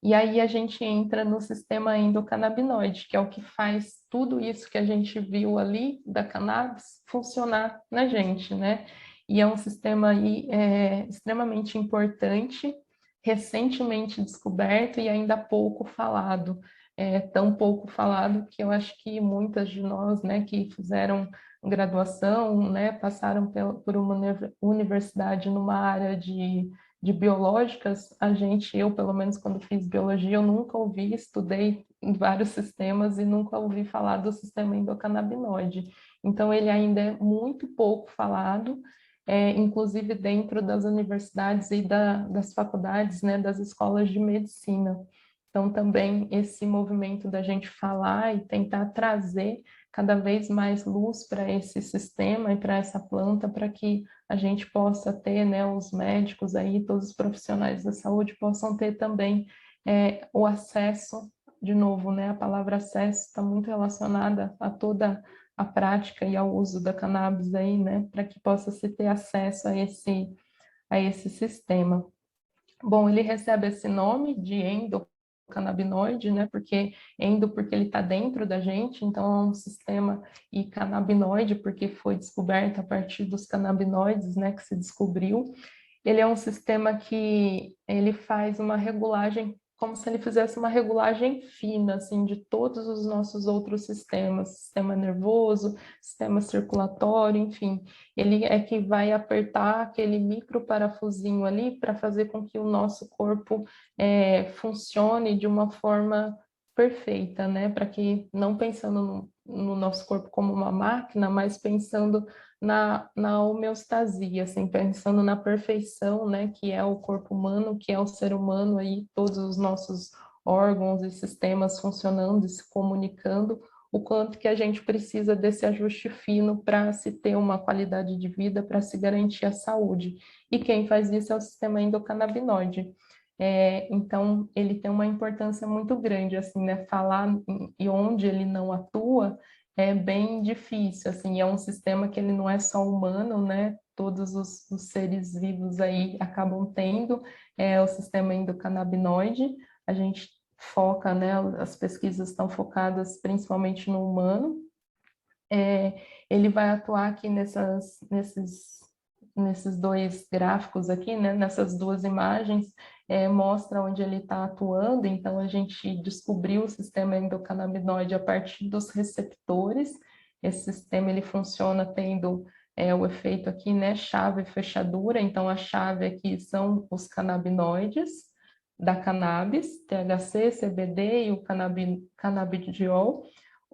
E aí a gente entra no sistema endocannabinoide, que é o que faz tudo isso que a gente viu ali da cannabis funcionar na gente, né? E é um sistema aí, extremamente importante, recentemente descoberto e ainda pouco falado. Tão pouco falado que eu acho que muitas de nós, né, que fizeram graduação, né, passaram por uma universidade numa área de biológicas, eu pelo menos quando fiz biologia, eu nunca ouvi, estudei em vários sistemas e nunca ouvi falar do sistema endocannabinoide. Então, ele ainda é muito pouco falado, inclusive dentro das universidades e das faculdades, né, das escolas de medicina. Então, também esse movimento da gente falar e tentar trazer cada vez mais luz para esse sistema e para essa planta, para que a gente possa ter, né, os médicos aí, todos os profissionais da saúde possam ter também o acesso, de novo, né, a palavra acesso está muito relacionada a toda a prática e ao uso da cannabis aí, né, para que possa se ter acesso a esse sistema. Bom, ele recebe esse nome de endocannabinoide, né? Porque ele está dentro da gente, então é um sistema, e canabinoide, porque foi descoberto a partir dos canabinoides, né? Que se descobriu. Ele é um sistema que ele faz uma regulagem, como se ele fizesse uma regulagem fina, assim, de todos os nossos outros sistemas, sistema nervoso, sistema circulatório, enfim. Ele é que vai apertar aquele micro parafusinho ali para fazer com que o nosso corpo funcione de uma forma perfeita, né? Para que, não pensando no nosso corpo como uma máquina, mas pensando na homeostasia, assim, pensando na perfeição, né, que é o corpo humano, que é o ser humano aí, todos os nossos órgãos e sistemas funcionando e se comunicando, o quanto que a gente precisa desse ajuste fino para se ter uma qualidade de vida, para se garantir a saúde. E quem faz isso é o sistema endocannabinoide. Então, ele tem uma importância muito grande, assim, né, falar e onde ele não atua, é bem difícil, assim, é um sistema que ele não é só humano, né? Todos os seres vivos aí acabam tendo o sistema endocannabinoide. A gente foca, né? As pesquisas estão focadas principalmente no humano. Ele vai atuar aqui nesses dois gráficos aqui, né? Nessas duas imagens, mostra onde ele está atuando. Então, a gente descobriu o sistema endocannabinoide a partir dos receptores. Esse sistema ele funciona tendo o efeito aqui, né? Chave e fechadura. Então, a chave aqui são os canabinoides da cannabis, THC, CBD e o canabidiol,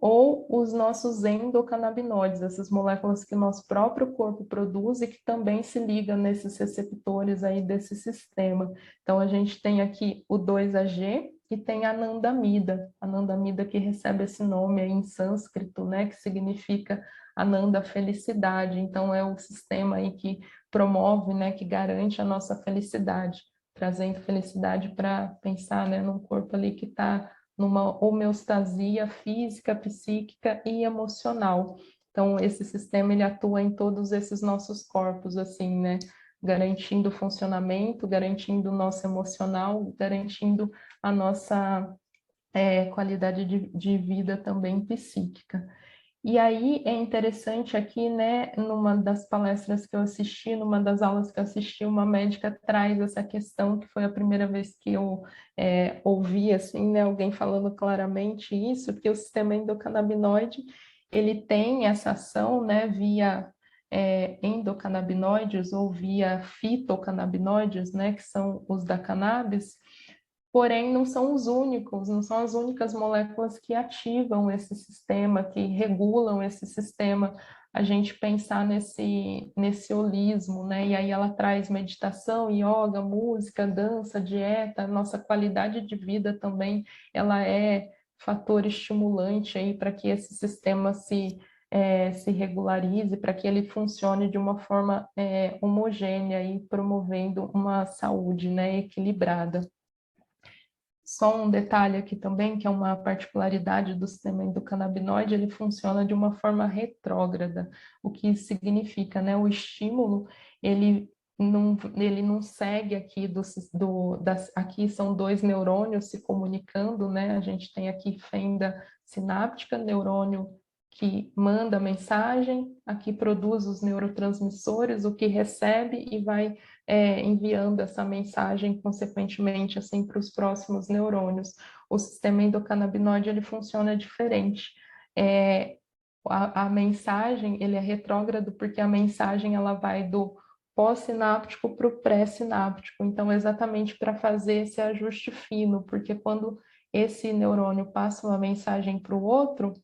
ou os nossos endocannabinoides, essas moléculas que o nosso próprio corpo produz e que também se ligam nesses receptores aí desse sistema. Então, a gente tem aqui o 2-AG e tem a anandamida que recebe esse nome aí em sânscrito, né, que significa Ananda, felicidade. Então, é o sistema aí que promove, né, que garante a nossa felicidade, trazendo felicidade para pensar, né, num corpo ali que está numa homeostasia física, psíquica e emocional. Então, esse sistema, ele atua em todos esses nossos corpos, assim, né? Garantindo o funcionamento, garantindo o nosso emocional, garantindo a nossa qualidade de vida também psíquica. E aí é interessante aqui, né, numa das palestras que eu assisti, numa das aulas que eu assisti, uma médica traz essa questão, que foi a primeira vez que eu ouvi, assim, né, alguém falando claramente isso, que o sistema endocannabinoide, ele tem essa ação, né, via endocannabinoides ou via fitocannabinoides, né, que são os da cannabis, porém não são os únicos, não são as únicas moléculas que ativam esse sistema, que regulam esse sistema. A gente pensar nesse holismo, né? E aí ela traz meditação, yoga, música, dança, dieta, nossa qualidade de vida também, ela é fator estimulante aí para que esse sistema se regularize, para que ele funcione de uma forma homogênea e promovendo uma saúde, né, equilibrada. Só um detalhe aqui também, que é uma particularidade do sistema endocannabinoide, ele funciona de uma forma retrógrada, o que significa, né, o estímulo, ele não segue aqui, aqui são dois neurônios se comunicando, né, a gente tem aqui fenda sináptica, neurônio que manda mensagem, aqui produz os neurotransmissores, o que recebe e vai enviando essa mensagem consequentemente assim para os próximos neurônios. O sistema endocannabinoide ele funciona diferente. A mensagem ele é retrógrado porque a mensagem ela vai do pós-sináptico para o pré-sináptico. Então, exatamente para fazer esse ajuste fino, porque quando esse neurônio passa uma mensagem para o outro,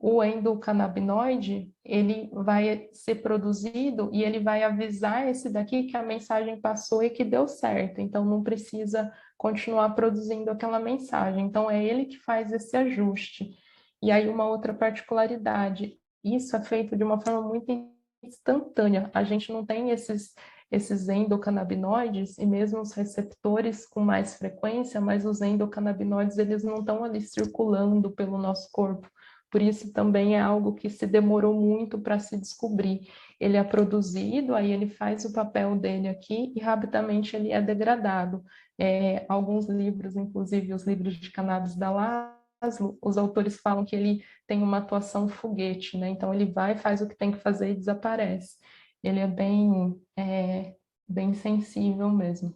o endocannabinoide, ele vai ser produzido e ele vai avisar esse daqui que a mensagem passou e que deu certo. Então, não precisa continuar produzindo aquela mensagem. Então, é ele que faz esse ajuste. E aí, uma outra particularidade, isso é feito de uma forma muito instantânea. A gente não tem esses endocannabinoides e mesmo os receptores com mais frequência, mas os endocannabinoides, eles não estão ali circulando pelo nosso corpo. Por isso também é algo que se demorou muito para se descobrir. Ele é produzido, aí ele faz o papel dele aqui e rapidamente ele é degradado. Alguns livros, inclusive os livros de cannabis da Laszlo, os autores falam que ele tem uma atuação foguete, né? Então ele vai, faz o que tem que fazer e desaparece. Ele é bem sensível mesmo.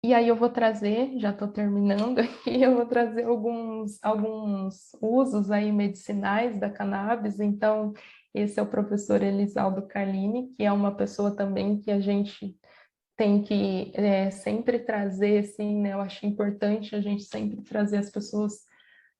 E aí eu vou trazer, já estou terminando aqui, eu vou trazer alguns usos aí medicinais da cannabis. Então, esse é o professor Elisaldo Carlini, que é uma pessoa também que a gente tem que sempre trazer, assim, né? Eu acho importante a gente sempre trazer as pessoas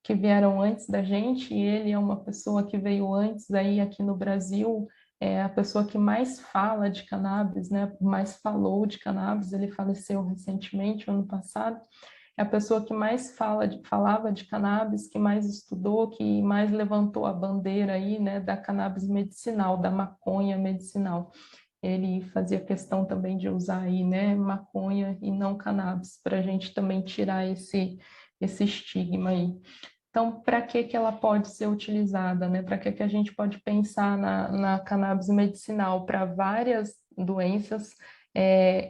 que vieram antes da gente, e ele é uma pessoa que veio antes aí aqui no Brasil, é a pessoa que mais fala de cannabis, né? Mais falou de cannabis, ele faleceu recentemente, ano passado, é a pessoa que mais falava de cannabis, que mais estudou, que mais levantou a bandeira aí, né, da cannabis medicinal, da maconha medicinal. Ele fazia questão também de usar aí, né, maconha e não cannabis, para a gente também tirar esse estigma aí. Então, para que ela pode ser utilizada, né? Para que a gente pode pensar na cannabis medicinal para várias doenças,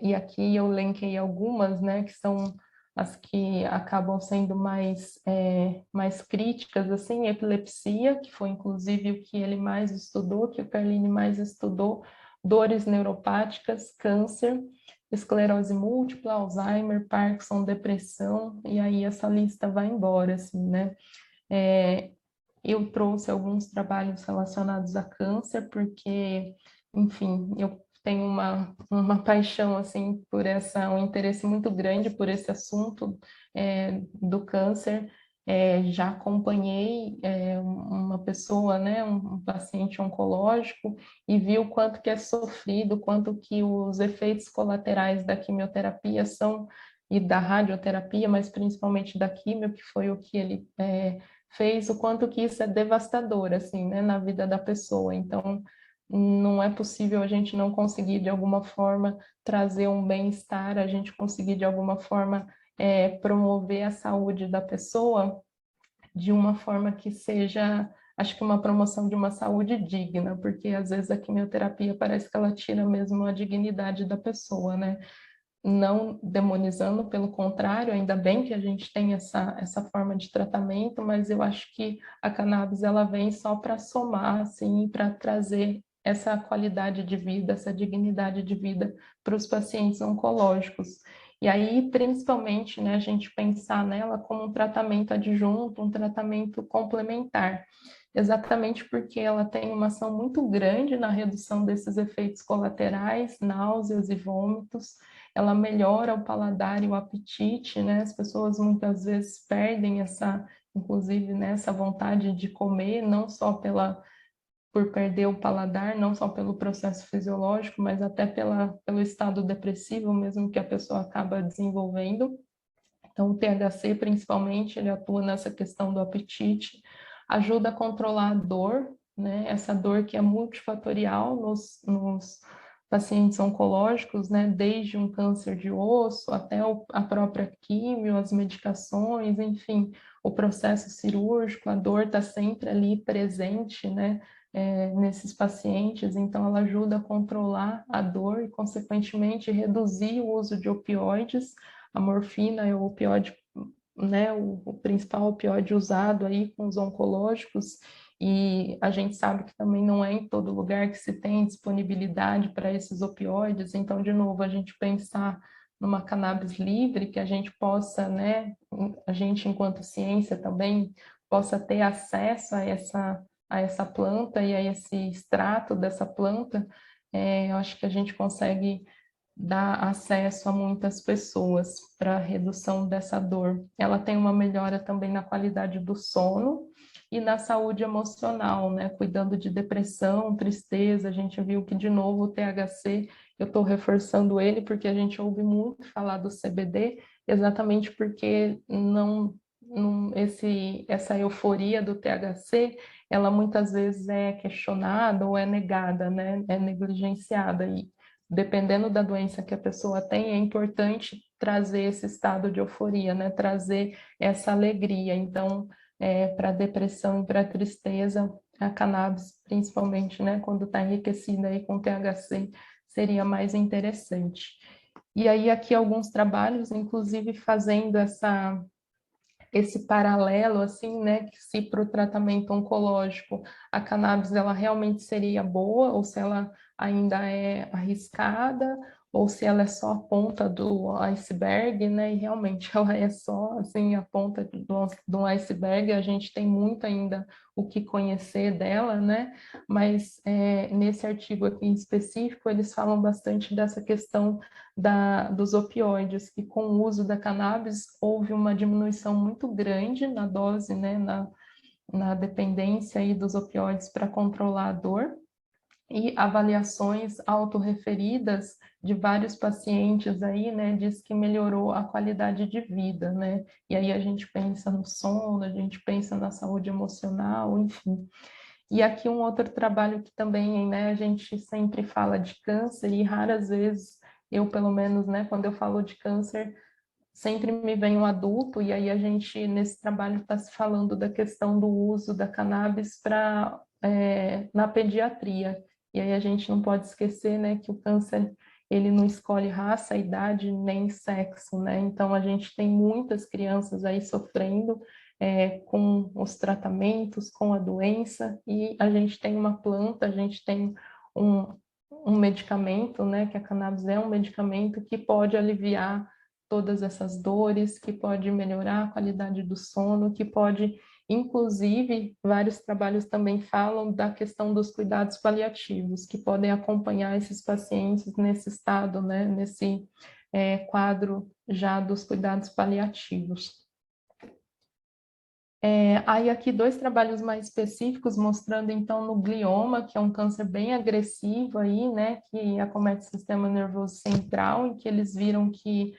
e aqui eu elenquei algumas, né, que são as que acabam sendo mais críticas, assim, epilepsia, que foi inclusive o que ele mais estudou, que o Carlini mais estudou, dores neuropáticas, câncer, esclerose múltipla, Alzheimer, Parkinson, depressão, e aí essa lista vai embora, assim, né? É, eu trouxe alguns trabalhos relacionados a câncer, porque, enfim, eu tenho uma paixão, assim, um interesse muito grande por esse assunto do câncer. Já acompanhei uma pessoa, né, um paciente oncológico, e vi o quanto que é sofrido, quanto que os efeitos colaterais da quimioterapia são, e da radioterapia, mas principalmente da quimio, que foi o que ele fez, o quanto que isso é devastador, assim, né, na vida da pessoa. Então, não é possível a gente não conseguir, de alguma forma, trazer um bem-estar, a gente conseguir, de alguma forma, promover a saúde da pessoa de uma forma que seja acho que uma promoção de uma saúde digna, porque às vezes a quimioterapia parece que ela tira mesmo a dignidade da pessoa, né? Não demonizando, pelo contrário, ainda bem que a gente tem essa forma de tratamento, mas eu acho que a cannabis ela vem só para somar, assim, para trazer essa qualidade de vida, essa dignidade de vida para os pacientes oncológicos. E aí, principalmente, né, a gente pensar nela como um tratamento adjunto, um tratamento complementar, exatamente porque ela tem uma ação muito grande na redução desses efeitos colaterais, náuseas e vômitos. Ela melhora o paladar e o apetite, né? As pessoas muitas vezes perdem essa, inclusive, né, essa vontade de comer, não só por perder o paladar, não só pelo processo fisiológico, mas até pelo estado depressivo mesmo que a pessoa acaba desenvolvendo. Então, o THC, principalmente, ele atua nessa questão do apetite, ajuda a controlar a dor, né? Essa dor que é multifatorial nos pacientes oncológicos, né? Desde um câncer de osso até a própria químio, as medicações, enfim, o processo cirúrgico, a dor está sempre ali presente, né? Nesses pacientes, então ela ajuda a controlar a dor e, consequentemente, reduzir o uso de opioides. A morfina é o opioide, né, o principal opioide usado aí com os oncológicos, e a gente sabe que também não é em todo lugar que se tem disponibilidade para esses opioides, então, de novo, a gente pensar numa cannabis livre, que a gente possa, né, a gente enquanto ciência também possa ter acesso a essa planta e a esse extrato dessa planta, eu acho que a gente consegue dá acesso a muitas pessoas para redução dessa dor. Ela tem uma melhora também na qualidade do sono e na saúde emocional, né? Cuidando de depressão, tristeza. A gente viu que, de novo, o THC, eu estou reforçando ele porque a gente ouve muito falar do CBD, exatamente porque essa euforia do THC, ela muitas vezes é questionada ou é negada, né? É negligenciada. E dependendo da doença que a pessoa tem, é importante trazer esse estado de euforia, né? Trazer essa alegria. Então, para depressão e para tristeza, a cannabis, principalmente, né? Quando está enriquecida aí com THC, seria mais interessante. E aí, aqui alguns trabalhos, inclusive fazendo esse paralelo, assim, né, que se para o tratamento oncológico a cannabis ela realmente seria boa, ou se ela ainda é arriscada, ou se ela é só a ponta do iceberg, né, e realmente ela é só, assim, a ponta do iceberg, a gente tem muito ainda o que conhecer dela, né, mas nesse artigo aqui em específico, eles falam bastante dessa questão dos opioides, que com o uso da cannabis houve uma diminuição muito grande na dose, né, na dependência aí dos opioides para controlar a dor, e avaliações autorreferidas de vários pacientes aí, né, diz que melhorou a qualidade de vida, né, e aí a gente pensa no sono, a gente pensa na saúde emocional, enfim. E aqui um outro trabalho que também, né, a gente sempre fala de câncer e raras vezes, eu pelo menos, né, quando eu falo de câncer, sempre me vem um adulto e aí a gente, nesse trabalho, está se falando da questão do uso da cannabis na pediatria. E aí a gente não pode esquecer, né, que o câncer, ele não escolhe raça, idade, nem sexo, né? Então a gente tem muitas crianças aí sofrendo com os tratamentos, com a doença, e a gente tem uma planta, a gente tem um, um medicamento, né, que a cannabis é um medicamento que pode aliviar todas essas dores, que pode melhorar a qualidade do sono, que pode, inclusive, vários trabalhos também falam da questão dos cuidados paliativos, que podem acompanhar esses pacientes nesse estado, né, nesse quadro já dos cuidados paliativos. Aí aqui dois trabalhos mais específicos mostrando então no glioma, que é um câncer bem agressivo aí, né, que acomete o sistema nervoso central, em que eles viram que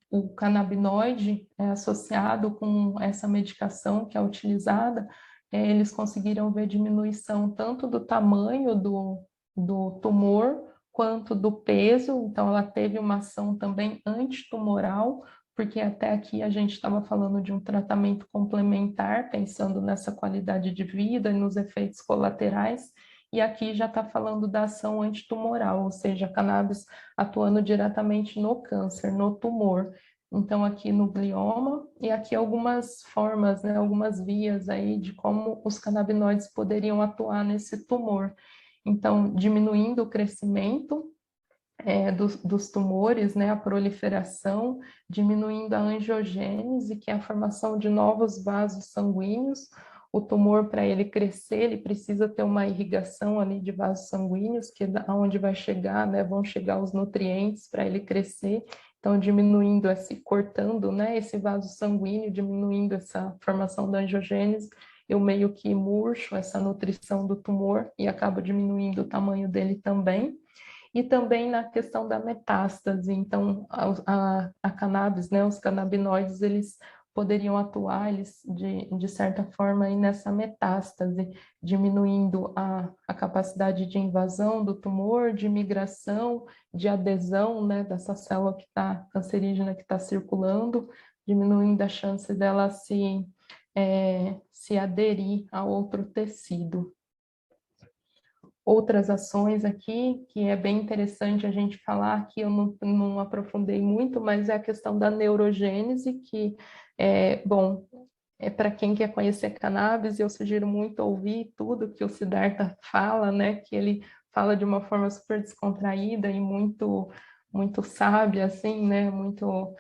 o canabinoide associado com essa medicação que é utilizada, eles conseguiram ver diminuição tanto do tamanho do tumor quanto do peso, então ela teve uma ação também antitumoral, porque até aqui a gente estava falando de um tratamento complementar, pensando nessa qualidade de vida e nos efeitos colaterais, e aqui já está falando da ação antitumoral, ou seja, a cannabis atuando diretamente no câncer, no tumor. Então, aqui no glioma, e aqui algumas formas, né, algumas vias aí de como os canabinoides poderiam atuar nesse tumor. Então, diminuindo o crescimento dos tumores, né, a proliferação, diminuindo a angiogênese, que é a formação de novos vasos sanguíneos. O tumor, para ele crescer, ele precisa ter uma irrigação ali de vasos sanguíneos, que é onde vai chegar, né, vão chegar os nutrientes para ele crescer. Então, diminuindo, cortando, né, esse vaso sanguíneo, diminuindo essa formação da angiogênese, eu meio que murcho essa nutrição do tumor e acabo diminuindo o tamanho dele também. E também na questão da metástase, então a cannabis, né, os canabinoides, eles poderiam atuar, eles, de certa forma, aí nessa metástase, diminuindo a capacidade de invasão do tumor, de migração, de adesão, né, dessa célula que está cancerígena que está circulando, diminuindo a chance dela se aderir a outro tecido. Outras ações aqui, que é bem interessante a gente falar, que eu não aprofundei muito, mas é a questão da neurogênese, que bom, para quem quer conhecer cannabis, eu sugiro muito ouvir tudo que o Siddhartha fala, né, que ele fala de uma forma super descontraída e muito sábia, assim, né, muito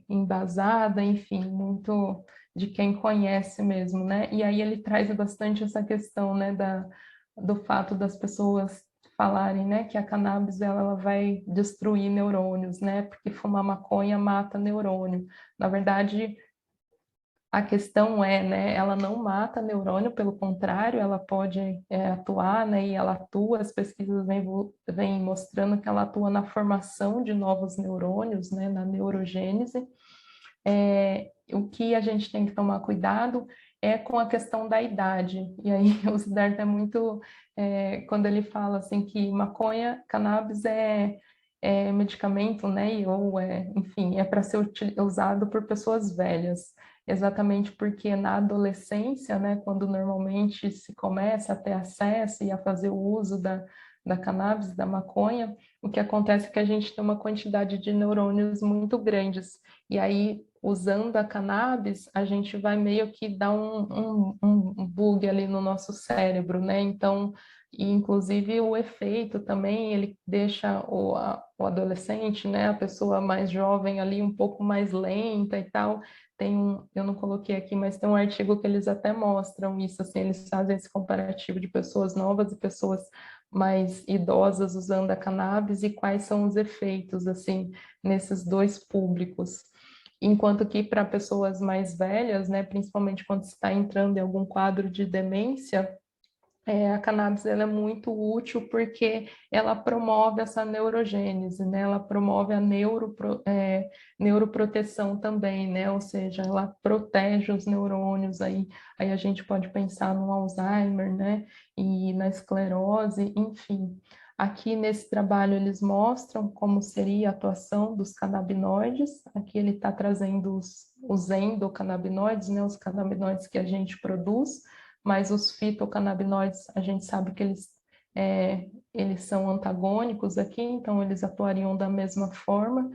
embasada, enfim, muito de quem conhece mesmo, né, e aí ele traz bastante essa questão, né, do fato das pessoas falarem, né, que a cannabis ela vai destruir neurônios, né, porque fumar maconha mata neurônio. Na verdade, a questão é, né, ela não mata neurônio, pelo contrário, ela pode atuar, né, e ela atua, as pesquisas vêm mostrando que ela atua na formação de novos neurônios, né, na neurogênese. O que a gente tem que tomar cuidado é com a questão da idade. E aí o Siddhartha é muito, quando ele fala assim que maconha, cannabis é medicamento, né? Ou enfim, é para ser usado por pessoas velhas. Exatamente porque na adolescência, né, quando normalmente se começa a ter acesso e a fazer o uso da cannabis, da maconha, o que acontece é que a gente tem uma quantidade de neurônios muito grandes. E aí, usando a cannabis, a gente vai meio que dar um bug ali no nosso cérebro, né? Então, e inclusive o efeito também, ele deixa o adolescente, né? A pessoa mais jovem ali um pouco mais lenta e tal. Eu não coloquei aqui, mas tem um artigo que eles até mostram isso, assim, eles fazem esse comparativo de pessoas novas e pessoas mais idosas usando a cannabis e quais são os efeitos, assim, nesses dois públicos. Enquanto que para pessoas mais velhas, né, principalmente quando está entrando em algum quadro de demência, a cannabis ela é muito útil porque ela promove essa neurogênese, né? Ela promove a neuroproteção também, né? Ou seja, ela protege os neurônios aí a gente pode pensar no Alzheimer, né? E na esclerose, enfim. Aqui nesse trabalho eles mostram como seria a atuação dos canabinoides. Aqui ele está trazendo os endocannabinoides, né? Os canabinoides que a gente produz, mas os fitocannabinoides, a gente sabe que eles são antagônicos aqui, então eles atuariam da mesma forma.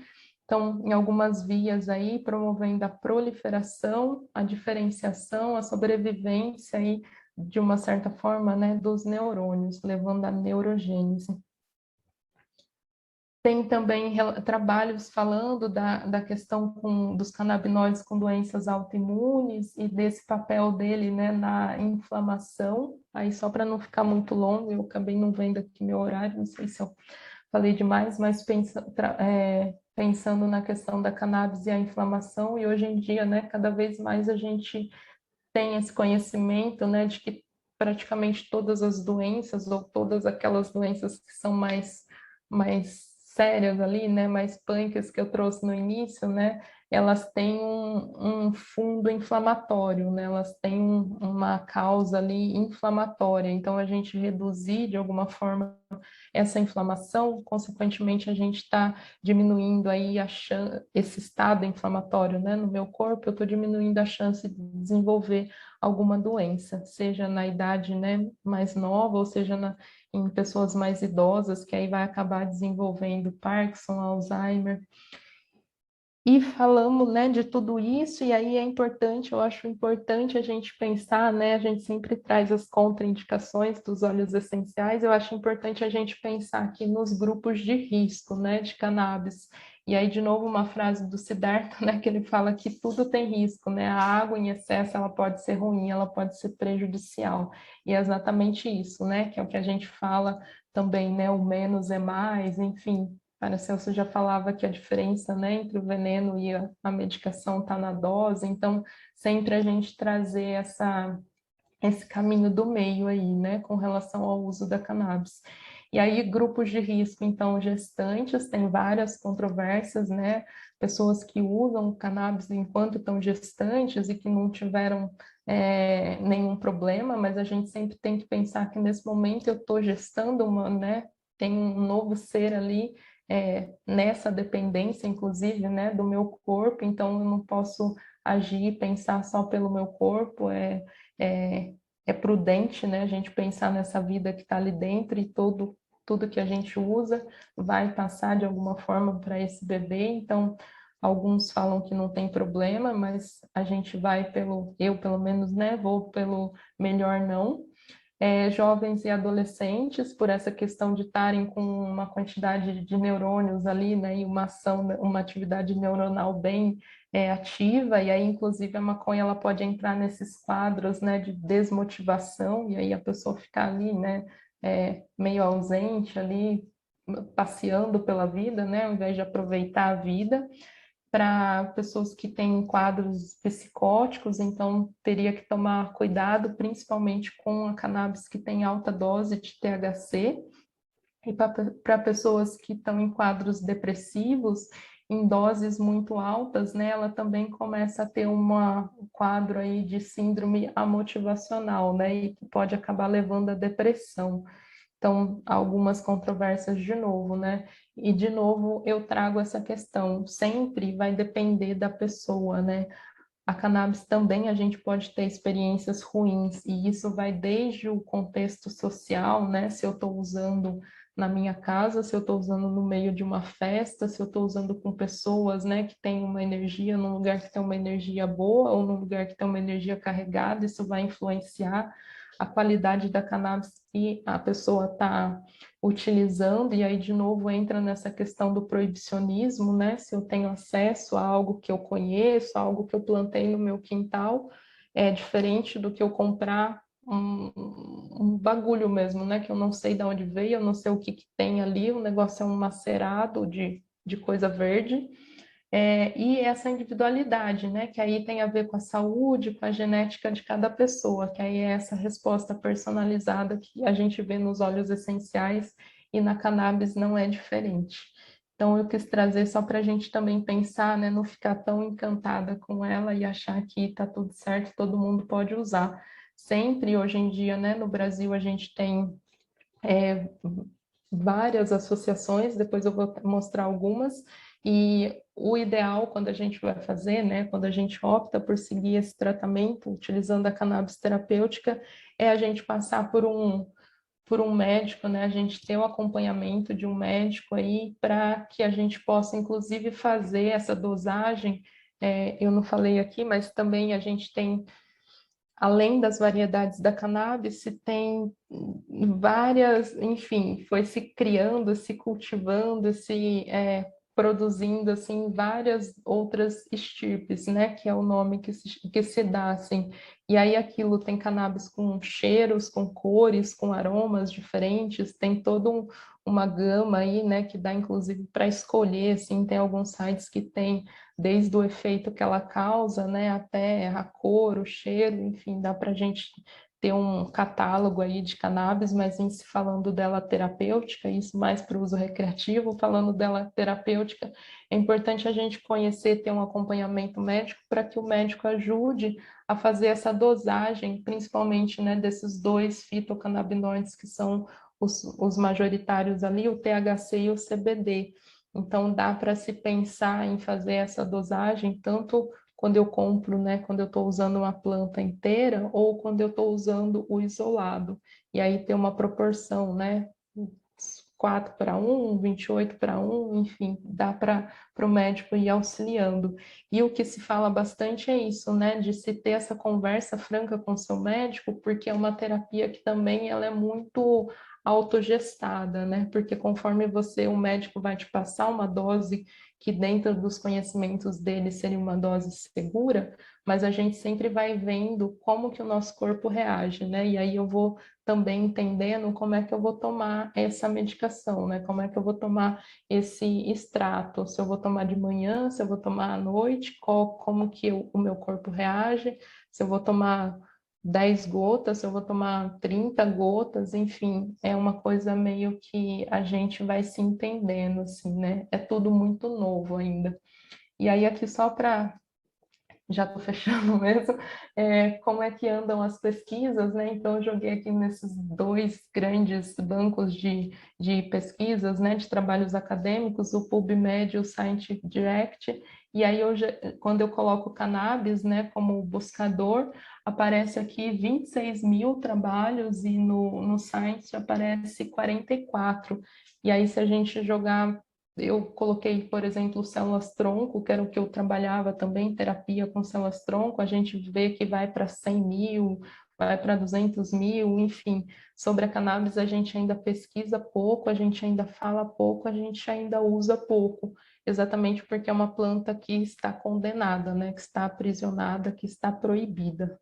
Então, em algumas vias aí, promovendo a proliferação, a diferenciação, a sobrevivência aí, de uma certa forma, né, dos neurônios, levando à neurogênese. Tem também trabalhos falando da questão dos canabinoides com doenças autoimunes e desse papel dele, né, na inflamação. Aí, só para não ficar muito longo, eu acabei não vendo aqui meu horário, não sei se eu falei demais, mas pensando na questão da cannabis e a inflamação, e hoje em dia, né, cada vez mais a gente tem esse conhecimento, né, de que praticamente todas as doenças ou todas aquelas doenças que são mais sérias ali, né, mais punks que eu trouxe no início, né, elas têm um fundo inflamatório, né? Elas têm uma causa ali inflamatória. Então, a gente reduzir de alguma forma essa inflamação, consequentemente, a gente está diminuindo aí esse estado inflamatório, né? No meu corpo, eu estou diminuindo a chance de desenvolver alguma doença, seja na idade, né, mais nova, ou seja em pessoas mais idosas, que aí vai acabar desenvolvendo Parkinson, Alzheimer. E falamos, né, de tudo isso, e aí é importante, eu acho importante a gente pensar, né, a gente sempre traz as contraindicações dos óleos essenciais, eu acho importante a gente pensar aqui nos grupos de risco, né, de cannabis. E aí, de novo, uma frase do Siddhartha, né, que ele fala que tudo tem risco, né, a água em excesso, ela pode ser ruim, ela pode ser prejudicial. E é exatamente isso, né, que é o que a gente fala também, né, o menos é mais, enfim, Paracelso já falava que a diferença, né, entre o veneno e a medicação está na dose, então sempre a gente trazer esse caminho do meio aí, né, com relação ao uso da cannabis. E aí, grupos de risco, então, gestantes, tem várias controvérsias, né, pessoas que usam cannabis enquanto estão gestantes e que não tiveram nenhum problema, mas a gente sempre tem que pensar que nesse momento eu estou gestando né, tem um novo ser ali, nessa dependência, inclusive, né, do meu corpo, então eu não posso agir, pensar só pelo meu corpo, é, é prudente, né, a gente pensar nessa vida que está ali dentro e tudo que a gente usa vai passar de alguma forma para esse bebê. Então, alguns falam que não tem problema, mas a gente vai eu pelo menos, né, vou pelo melhor não. Jovens e adolescentes, por essa questão de estarem com uma quantidade de neurônios ali, né, e uma ação, uma atividade neuronal bem ativa, e aí, inclusive, a maconha ela pode entrar nesses quadros, né, de desmotivação, e aí a pessoa fica ali, né, meio ausente ali, passeando pela vida, né, ao invés de aproveitar a vida. Para pessoas que têm quadros psicóticos, então teria que tomar cuidado, principalmente com a cannabis que tem alta dose de THC, e para pessoas que estão em quadros depressivos, em doses muito altas, né, ela também começa a ter um quadro aí de síndrome amotivacional, né, e que pode acabar levando à depressão. Então, algumas controvérsias de novo, né? E de novo eu trago essa questão, sempre vai depender da pessoa, né? A cannabis também a gente pode ter experiências ruins, e isso vai desde o contexto social, né? Se eu estou usando na minha casa, se eu estou usando no meio de uma festa, se eu estou usando com pessoas, né, que têm uma energia, num lugar que tem uma energia boa ou num lugar que tem uma energia carregada, isso vai influenciar a qualidade da cannabis que a pessoa está utilizando, e aí de novo entra nessa questão do proibicionismo, né? Se eu tenho acesso a algo que eu conheço, a algo que eu plantei no meu quintal, é diferente do que eu comprar um bagulho mesmo, né? Que eu não sei de onde veio, eu não sei o que tem ali, o negócio é um macerado de coisa verde. E essa individualidade, né, que aí tem a ver com a saúde, com a genética de cada pessoa, que aí é essa resposta personalizada que a gente vê nos óleos essenciais e na cannabis não é diferente. Então, eu quis trazer só para a gente também pensar, né, não ficar tão encantada com ela e achar que está tudo certo, todo mundo pode usar. Sempre, hoje em dia, né, no Brasil, a gente tem é, várias associações, depois eu vou mostrar algumas, e o ideal quando a gente vai fazer, né, quando a gente opta por seguir esse tratamento utilizando a cannabis terapêutica, é a gente passar por um médico, né, a gente ter o acompanhamento de um médico aí para que a gente possa, inclusive, fazer essa dosagem. Eu não falei aqui, mas também a gente tem, além das variedades da cannabis, se tem várias, enfim, foi se criando, se cultivando, produzindo, assim, várias outras estirpes, né, que é o nome que se dá, assim, e aí aquilo tem cannabis com cheiros, com cores, com aromas diferentes, tem toda uma gama aí, né, que dá, inclusive, para escolher, assim, tem alguns sites que tem desde o efeito que ela causa, né, até a cor, o cheiro, enfim, dá para a gente ter um catálogo aí de cannabis, mas em se falando dela terapêutica, isso mais para o uso recreativo, falando dela terapêutica, é importante a gente conhecer, ter um acompanhamento médico para que o médico ajude a fazer essa dosagem, principalmente, né, desses dois fitocannabinoides que são os majoritários ali, o THC e o CBD. Então, dá para se pensar em fazer essa dosagem, tanto quando eu compro, né, quando eu estou usando uma planta inteira ou quando eu estou usando o isolado. E aí ter uma proporção, né, 4:1, 28:1, enfim, dá para o médico ir auxiliando. E o que se fala bastante é isso, né, de se ter essa conversa franca com o seu médico, porque é uma terapia que também ela é muito autogestada, né, porque conforme você, o médico vai te passar uma dose que dentro dos conhecimentos dele seria uma dose segura, mas a gente sempre vai vendo como que o nosso corpo reage, né, e aí eu vou também entendendo como é que eu vou tomar essa medicação, né? Como é que eu vou tomar esse extrato, se eu vou tomar de manhã, se eu vou tomar à noite, como que o meu corpo reage, se eu vou tomar 10 gotas, se eu vou tomar 30 gotas, enfim, é uma coisa meio que a gente vai se entendendo, assim, né? É tudo muito novo ainda. E aí aqui só para já estou fechando mesmo, como é que andam as pesquisas, né? Então, eu joguei aqui nesses dois grandes bancos de pesquisas, né? De trabalhos acadêmicos, o PubMed e o Scientific Direct, e aí, quando eu coloco cannabis, né, como buscador, aparece aqui 26 mil trabalhos e no Science aparece 44. E aí, se a gente jogar eu coloquei, por exemplo, células-tronco, que era o que eu trabalhava também, terapia com células-tronco, a gente vê que vai para 100 mil, vai para 200 mil, enfim. Sobre a cannabis, a gente ainda pesquisa pouco, a gente ainda fala pouco, a gente ainda usa pouco, exatamente porque é uma planta que está condenada, né? Que está aprisionada, que está proibida.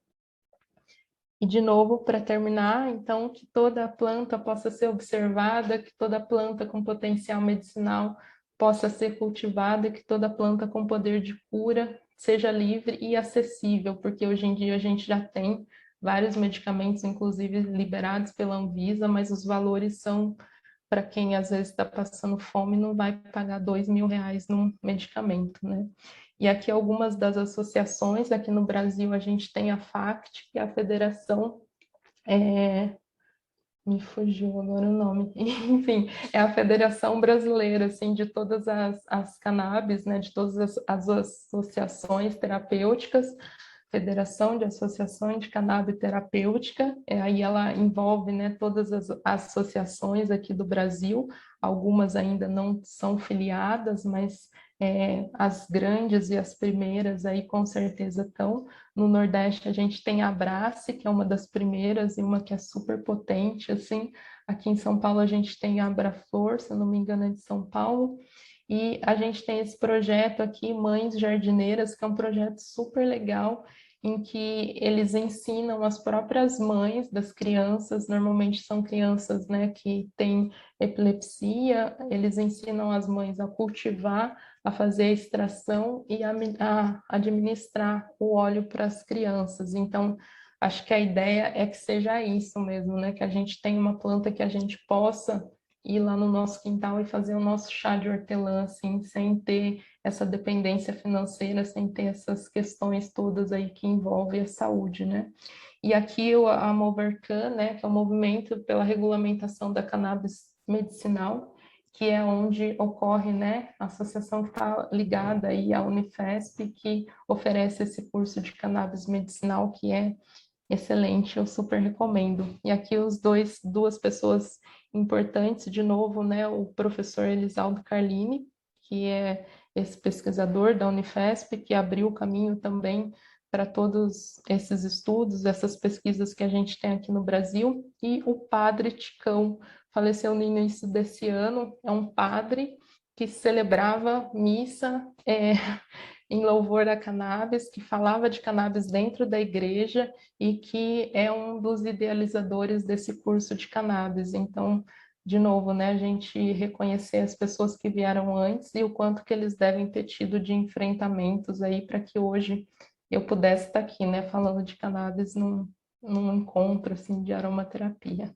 E, de novo, para terminar, então, que toda planta possa ser observada, que toda planta com potencial medicinal possa ser cultivada, que toda planta com poder de cura seja livre e acessível, porque hoje em dia a gente já tem vários medicamentos, inclusive liberados pela Anvisa, mas os valores são para quem às vezes está passando fome, não vai pagar R$ 2.000 num medicamento, né? E aqui algumas das associações, aqui no Brasil a gente tem a FACT, que é a Federação, me fugiu agora o nome, enfim, é a Federação Brasileira, assim, de todas as cannabis, né, de todas as associações terapêuticas, Federação de Associações de Cannabis Terapêutica, aí ela envolve, né, todas as associações aqui do Brasil, algumas ainda não são filiadas, mas as grandes e as primeiras aí com certeza estão. No Nordeste a gente tem a Abrace, que é uma das primeiras e uma que é super potente, assim. Aqui em São Paulo a gente tem a Abraflor, se eu não me engano é de São Paulo, e a gente tem esse projeto aqui, Mães Jardineiras, que é um projeto super legal, em que eles ensinam as próprias mães das crianças, normalmente são crianças, né, que têm epilepsia, eles ensinam as mães a cultivar, a fazer a extração e a administrar o óleo para as crianças. Então, acho que a ideia é que seja isso mesmo, né, que a gente tenha uma planta que a gente possa ir lá no nosso quintal e fazer o nosso chá de hortelã, assim, sem ter essa dependência financeira, sem ter essas questões todas aí que envolvem a saúde, né? E aqui a Movercan, né, que é o movimento pela regulamentação da cannabis medicinal, que é onde ocorre, né, a associação que está ligada aí à Unifesp, que oferece esse curso de cannabis medicinal, que é excelente, eu super recomendo. E aqui duas pessoas importantes, de novo, né, o professor Elisaldo Carlini, que é esse pesquisador da Unifesp, que abriu o caminho também para todos esses estudos, essas pesquisas que a gente tem aqui no Brasil, e o padre Ticão, faleceu no início desse ano, é um padre que celebrava missa, em louvor da cannabis, que falava de cannabis dentro da igreja e que é um dos idealizadores desse curso de cannabis. Então, de novo, né, a gente reconhecer as pessoas que vieram antes e o quanto que eles devem ter tido de enfrentamentos aí para que hoje eu pudesse estar aqui, né, falando de cannabis num encontro assim de aromaterapia.